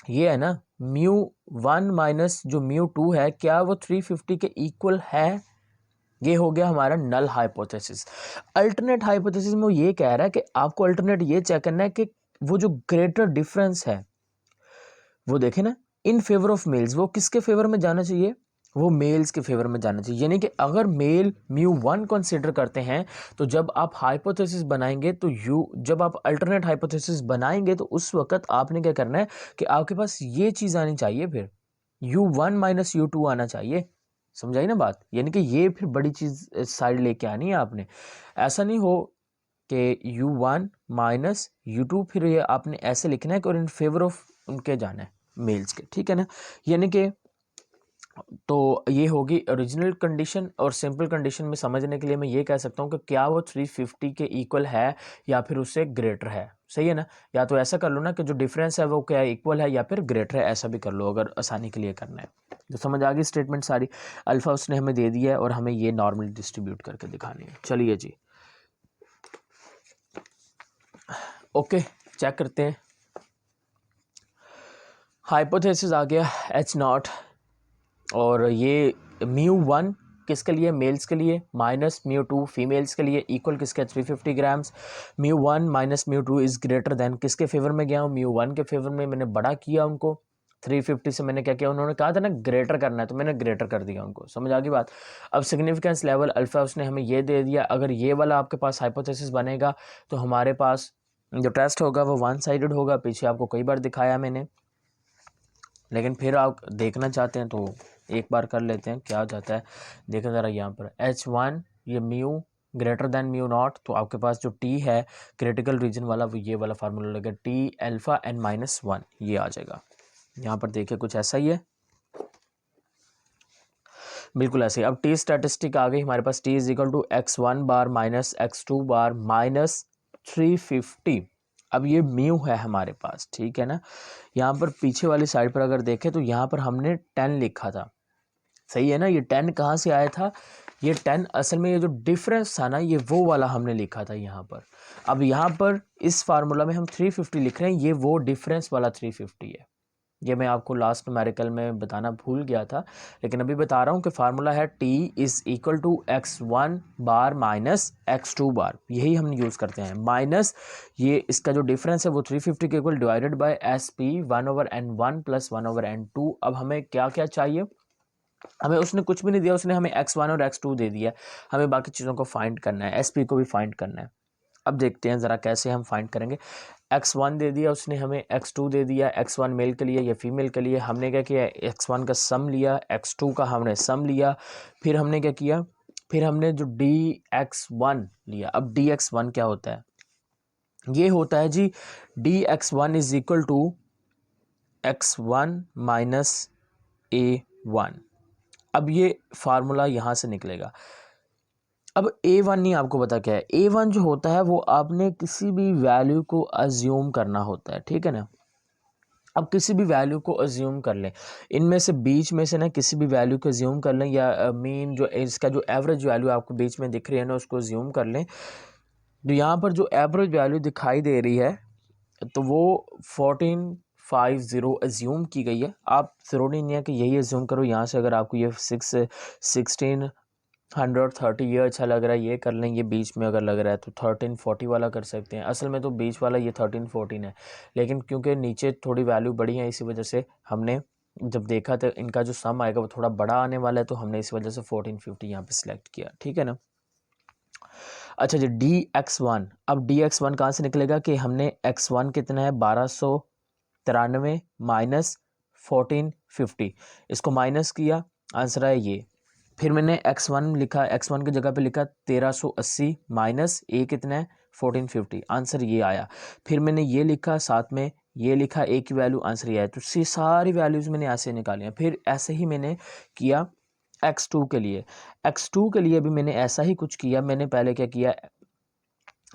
ये है ना, μ1 माइनस जो μ2 है, क्या वो 350 के इक्वल है। ये हो गया हमारा नल हाइपोथेसिस। अल्टरनेट हाइपोथेसिस में वो ये कह रहा है कि आपको अल्टरनेट ये चेक करना है कि वो जो ग्रेटर डिफरेंस है वो देखें ना, इन फेवर ऑफ मेल्स, वो किसके फेवर में जाना चाहिए, वो मेल्स के फेवर में जाना चाहिए। यानी कि अगर मेल μ1 कंसीडर करते हैं, तो जब आप हाइपोथेसिस बनाएंगे तो जब आप अल्टरनेट हाइपोथेसिस बनाएंगे तो उस वक्त आपने क्या करना है कि आपके पास ये चीज़ आनी चाहिए, फिर u1 - u2 आना चाहिए। समझाई ना बात? यानी कि ये फिर बड़ी चीज़ साइड लेके आनी है आपने। ऐसा नहीं हो कि u1 - u2, फिर ये आपने ऐसे लिखना है कि और इन फेवर ऑफ उनके जाना है मेल्स के, ठीक है ना। यानी कि तो ये होगी ओरिजिनल कंडीशन, और सिंपल कंडीशन में समझने के लिए मैं ये कह सकता हूँ कि क्या वो 350 के इक्वल है या फिर उससे ग्रेटर है। सही है ना। या तो ऐसा कर लो ना कि जो डिफरेंस है वो क्या है, इक्वल है या फिर ग्रेटर है, ऐसा भी कर लो अगर आसानी के लिए करना है। तो समझ आ गई स्टेटमेंट सारी। अल्फ़ा उसने हमें दे दिया है और हमें ये नॉर्मली डिस्ट्रीब्यूट करके दिखानी है। चलिए जी ओके चेक करते हैं। हाइपोथेसिस आ गया H0 और ये μ1 किसके लिए, मेल्स के लिए, माइनस μ2 फीमेल्स के लिए, इक्वल किसके 350 grams. μ1 minus μ2 is greater than, किसके फेवर में गया हूँ, μ1 के फेवर में मैंने बड़ा किया उनको 350 से। मैंने क्या किया, उन्होंने कहा था ना ग्रेटर करना है तो मैंने ग्रेटर कर दिया उनको। समझ आ गई बात। अब सिग्निफिकेंस लेवल अल्फ़ा उसने हमें ये दे दिया। अगर ये वाला आपके पास हाइपोथेसिस बनेगा तो हमारे पास जो टेस्ट होगा वो वन साइडेड होगा। पीछे आपको कई बार दिखाया मैंने, लेकिन फिर आप देखना चाहते हैं तो एक बार कर लेते हैं क्या हो जाता है। देखो ज़रा यहाँ पर H1 ये mu greater than mu naught, तो आपके पास जो T है क्रिटिकल रीजन वाला वो ये वाला फार्मूला लगेगा T अल्फ़ा n माइनस 1, ये आ जाएगा। यहाँ पर देखिए कुछ ऐसा ही है, बिल्कुल ऐसे ही। अब T स्टैटिस्टिक आ गई हमारे पास, T is equal to x1 bar minus x2 bar minus 350। अब ये म्यू है हमारे पास, ठीक है ना। यहाँ पर पीछे वाली साइड पर अगर देखें तो यहाँ पर हमने 10 लिखा था, सही है ना। ये 10 कहाँ से आया था, ये 10 असल में ये जो डिफरेंस था ना ये वो वाला हमने लिखा था यहाँ पर। अब यहाँ पर इस फार्मूला में हम 350 लिख रहे हैं, ये वो डिफरेंस वाला 350 है। ये मैं आपको लास्ट न्यूमेरिकल में बताना भूल गया था, लेकिन अभी बता रहा हूँ कि फार्मूला है T is equal to x1 bar minus x2 bar, यही हम यूज़ करते हैं। माइनस ये इसका जो डिफरेंस है वो 350 के equal divided by SP 1/n1 plus 1/n2। अब हमें क्या क्या चाहिए, हमें उसने कुछ भी नहीं दिया, उसने हमें x1 और x2 दे दिया। हमें बाकी चीज़ों को फाइंड करना है, SP को भी फाइंड करना है। अब देखते हैं ज़रा कैसे हम फाइंड करेंगे। x1 दे दिया उसने हमें, x2 दे दिया, x1 मेल के लिए या फीमेल के लिए। हमने क्या किया, x1 का सम लिया, x2 का हमने सम लिया, फिर हमने क्या किया, फिर हमने जो dx1 लिया। अब dx1 क्या होता है, ये होता है जी dx1 is equal to x1 minus a1। अब ये फार्मूला यहाँ से निकलेगा। अब A1 नहीं आपको पता क्या है, A1 जो होता है वो आपने किसी भी वैल्यू को अज्यूम करना होता है, ठीक है ना। अब किसी भी वैल्यू को अज्यूम कर लें, इनमें से बीच में से ना किसी भी वैल्यू को अज्यूम कर लें, या मीन जो इसका जो एवरेज वैल्यू आपको बीच में दिख रही है ना उसको अज्यूम कर लें। तो यहाँ पर जो एवरेज वैल्यू दिखाई दे रही है तो वो 1450 अज्यूम की गई है। आप ज़रूरी नहीं है कि यही अज्यूम करो, यहाँ से अगर आपको ये 1630 ये अच्छा लग रहा है ये कर लें, ये बीच में अगर लग रहा है तो 1340 वाला कर सकते हैं। असल में तो बीच वाला ये 1314 है, लेकिन क्योंकि नीचे थोड़ी वैल्यू बड़ी है इसी वजह से हमने जब देखा तो इनका जो सम आएगा वो थोड़ा बड़ा आने वाला है, तो हमने इस वजह से 1450 यहाँ पे सिलेक्ट किया, ठीक है ना। अच्छा जी dx1, अब dx1 कहाँ से निकलेगा कि हमने x1 कितना है 1293 माइनस 1450, इसको माइनस किया, आंसर है ये। फिर मैंने x1 लिखा, x1 की जगह पे लिखा 1380 माइनस a कितना है 1450, आंसर ये आया। फिर मैंने ये लिखा, साथ में ये लिखा a की वैल्यू, आंसर ये आया। तो ये सारी वैल्यूज़ मैंने ऐसे निकाली हैं। फिर ऐसे ही मैंने किया x2 के लिए, x2 के लिए भी मैंने ऐसा ही कुछ किया। मैंने पहले क्या किया,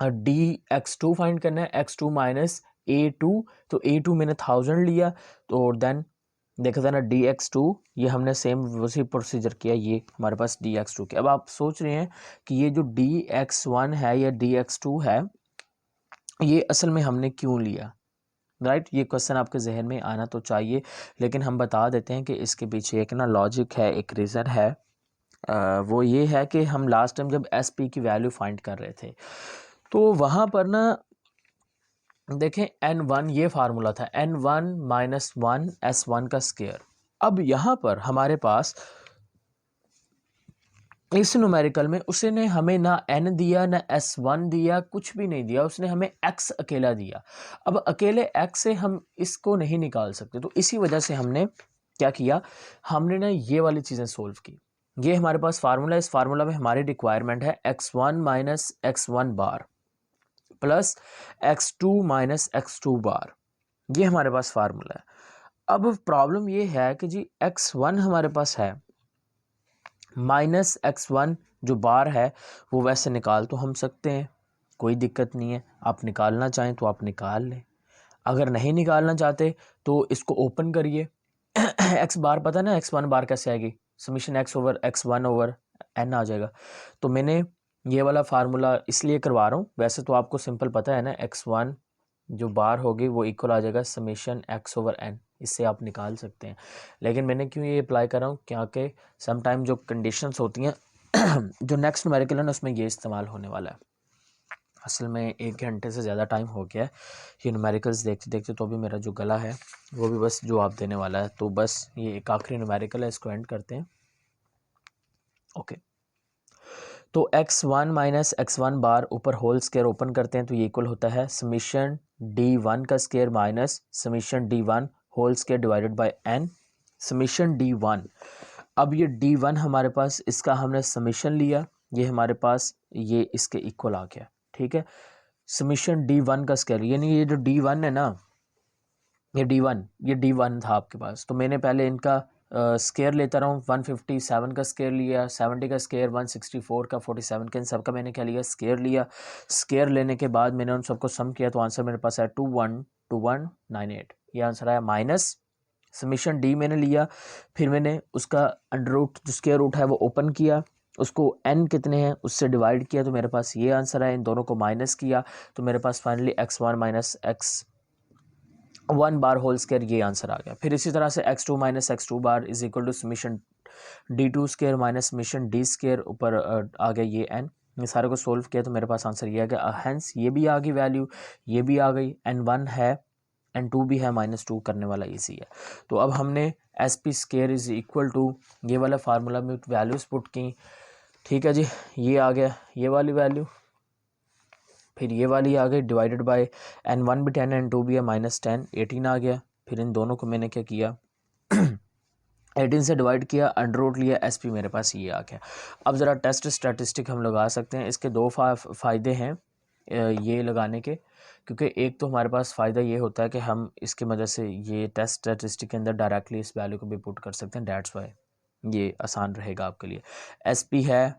dx2 फाइंड करना है, x2 माइनस a2, तो a2 मैंने 1000 लिया, तो देन देखा था ना dx2, ये हमने सेम उसी प्रोसीजर किया, ये हमारे पास dx2 के। अब आप सोच रहे हैं कि ये जो dx1 है या dx2 है ये असल में हमने क्यों लिया, राइट। ये क्वेश्चन आपके जहन में आना तो चाहिए, लेकिन हम बता देते हैं कि इसके पीछे एक ना लॉजिक है, एक रीज़न है। वो ये है कि हम लास्ट टाइम जब SP की वैल्यू फाइंड कर रहे थे तो वहाँ पर ना देखें n1 ये फार्मूला था, n1 माइनस 1 S1 का स्क्वायर। अब यहाँ पर हमारे पास इस न्यूमेरिकल में उसने हमें ना n दिया ना S1 दिया, कुछ भी नहीं दिया, उसने हमें x अकेला दिया। अब अकेले x से हम इसको नहीं निकाल सकते, तो इसी वजह से हमने क्या किया, हमने ना ये वाली चीज़ें सोल्व की। ये हमारे पास फार्मूला है, इस फार्मूला में हमारी रिक्वायरमेंट है x1 माइनस x1 बार प्लस x2 माइनस x2 बार, ये हमारे पास फार्मूला है। अब प्रॉब्लम ये है कि जी x1 हमारे पास है, माइनस x1 जो बार है वो वैसे निकाल तो हम सकते हैं, कोई दिक्कत नहीं है, आप निकालना चाहें तो आप निकाल लें, अगर नहीं निकालना चाहते तो इसको ओपन करिए। एक्स बार पता है ना, एक्स वन बार कैसे आएगी, summation x over x one over n आ जाएगा। तो मैंने ये वाला फार्मूला इसलिए करवा रहा हूँ, वैसे तो आपको सिंपल पता है ना, एक्स वन जो बार होगी वो इक्वल आ जाएगा समीशन एक्स ओवर एन, इससे आप निकाल सकते हैं। लेकिन मैंने क्यों ये अप्लाई कर रहा हूँ, क्योंकि सम टाइम जो कंडीशंस होती हैं जो नेक्स्ट न्यूमेरिकल है ना उसमें ये इस्तेमाल होने वाला है। असल में 1 घंटे से ज़्यादा टाइम हो गया है ये न्यूमेरिकल्स देखते देखते, तो भी मेरा जो गला है वो भी बस जवाब देने वाला है। तो बस ये एक आखिरी न्यूमेरिकल है, इसको एंड करते हैं। ओके, तो x1 माइनस x1 बार ऊपर होल स्क्वायर ओपन करते हैं तो ये इक्वल होता है समीशन d1 का square minus summation d1 whole square divided by n summation d1। अब ये d1 हमारे पास, इसका हमने समीशन लिया, ये हमारे पास ये इसके इक्वल आ गया, ठीक है। समीशन d1 का स्क्वायर, यानी ये जो d1 है ना, ये d1 था आपके पास, तो मैंने पहले इनका स्केयर लेता रहा हूँ। 157 का स्केयर लिया, 70 का स्केयर, 164 का, 47 का, इन सब का मैंने क्या लिया, स्केयर लिया। स्केयर लेने के बाद मैंने उन सबको सम किया तो आंसर मेरे पास है 212198, ये आंसर आया। माइनस समीशन डी मैंने लिया, फिर मैंने उसका अंडर रूट जो स्केयर रूट है वो ओपन किया, उसको n कितने हैं उससे डिवाइड किया तो मेरे पास ये आंसर है। इन दोनों को माइनस किया तो मेरे पास finally x1 minus x1 bar whole square, ये आंसर आ गया। फिर इसी तरह से x2 minus x2 bar is equal to summation d2 square minus summation d square, ऊपर आ गया ये n, ये सारे को सोल्व किया तो मेरे पास आंसर ये आ गया। हैंस ये भी आ गई वैल्यू, ये भी आ गई, n1 है n2 भी है, -2 करने वाला इजी है। तो अब हमने S P square is equal to ये वाला फार्मूला में वैल्यूज पुट की, ठीक है जी, ये आ गया ये वाली वैल्यू, फिर ये वाली आ गई डिवाइडेड बाय n1 भी 10 n2 भी है -10, 18 आ गया। फिर इन दोनों को मैंने क्या किया 18 से डिवाइड किया, अंडर रूट लिया, एस पी मेरे पास ये आ गया। अब ज़रा टेस्ट स्टैटिस्टिक हम लगा सकते हैं, इसके दो फ़ायदे हैं ये लगाने के, क्योंकि एक तो हमारे पास फ़ायदा ये होता है कि हम इसकी मदद से ये टेस्ट स्टैटिस्टिक के अंदर डायरेक्टली इस वैल्यू को भी पुट कर सकते हैं, डैट्स वाई ये आसान रहेगा आपके लिए। एस पी है,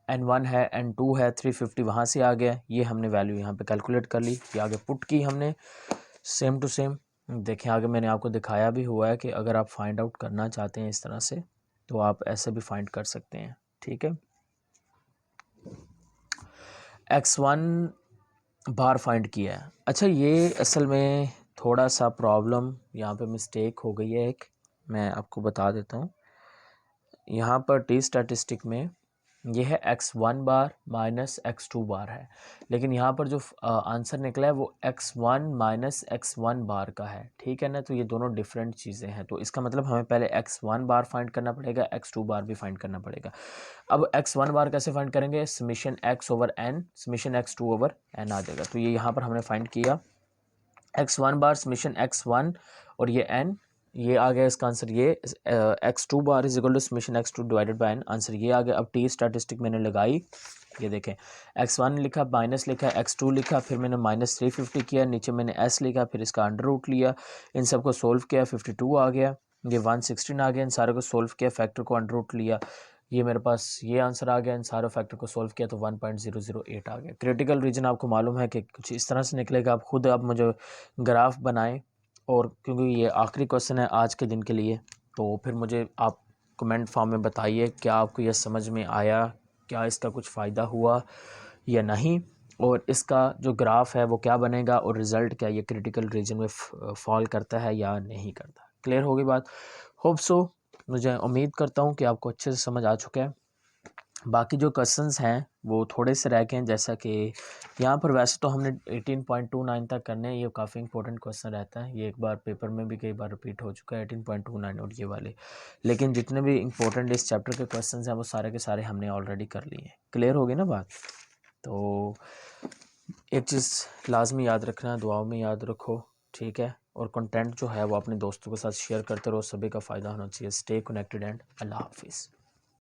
n1 है, n2 है, 350 वहाँ से आ गया, ये हमने वैल्यू यहाँ पे कैलकुलेट कर ली, ये आगे पुट की हमने सेम टू सेम। देखें आगे मैंने आपको दिखाया भी हुआ है कि अगर आप फाइंड आउट करना चाहते हैं इस तरह से तो आप ऐसे भी फाइंड कर सकते हैं, ठीक है। x1 बार फाइंड किया है। अच्छा, ये असल में थोड़ा सा प्रॉब्लम यहाँ पे मिस्टेक हो गई है एक, मैं आपको बता देता हूँ। यहाँ पर टी स्टैटिस्टिक में ये है x1 बार माइनस x2 बार है, लेकिन यहाँ पर जो आंसर निकला है वो x1 माइनस x1 बार का है, ठीक है ना। तो ये दोनों डिफरेंट चीज़ें हैं, तो इसका मतलब हमें पहले x1 बार फाइंड करना पड़ेगा, x2 बार भी फाइंड करना पड़ेगा। अब x1 बार कैसे फाइंड करेंगे, summation x over n summation x2 over n आ जाएगा। तो ये यहाँ पर हमने फाइंड किया x1 बार समीशन x1 और ये n, ये आ गया इसका आंसर, ये x2 bar is equal to summation x2 divided by n, answer ये आ गया। अब टी स्टैटिस्टिक मैंने लगाई, ये देखें x1 लिखा, माइनस लिखा, x2 लिखा, फिर मैंने -350 किया, नीचे मैंने s लिखा, फिर इसका अंडर रूट लिया, इन सबको सोल्व किया, 52 आ गया, ये 116 आ गया, इन सारे को सोल्व किया, फैक्टर को अंडर रूट लिया, ये मेरे पास ये आंसर आ गया, इन सारे फैक्टर को सोल्व किया तो 1.008 आ गया। क्रिटिकल रीजन आपको मालूम है कि कुछ इस तरह से निकलेगा, आप खुद आप मुझे ग्राफ बनाएं, और क्योंकि ये आखिरी क्वेश्चन है आज के दिन के लिए, तो फिर मुझे आप कमेंट फॉर्म में बताइए क्या आपको यह समझ में आया, क्या इसका कुछ फ़ायदा हुआ या नहीं, और इसका जो ग्राफ है वो क्या बनेगा, और रिज़ल्ट क्या ये क्रिटिकल रीजन में फॉल करता है या नहीं करता। क्लियर होगी बात, होप सो, मुझे उम्मीद करता हूँ कि आपको अच्छे से समझ आ चुका है। बाकी जो क्वेश्चंस हैं वो थोड़े से रह गए हैं, जैसा कि यहाँ पर वैसे तो हमने 18.29 तक करने हैं, ये काफ़ी इंपॉर्टेंट क्वेश्चन रहता है, ये एक बार पेपर में भी कई बार रिपीट हो चुका है 18.29 और ये वाले, लेकिन जितने भी इंपॉर्टेंट इस चैप्टर के क्वेश्चंस हैं वो सारे के सारे हमने ऑलरेडी कर लिए हैं। क्लियर हो गई ना बात। तो एक चीज़ लाजमी याद रखना, दुआओं में याद रखो, ठीक है, और कंटेंट जो है वो अपने दोस्तों के साथ शेयर करते रहो, सभी का फ़ायदा होना चाहिए। स्टे कनेक्टेड एंड अल्लाह हाफिज़।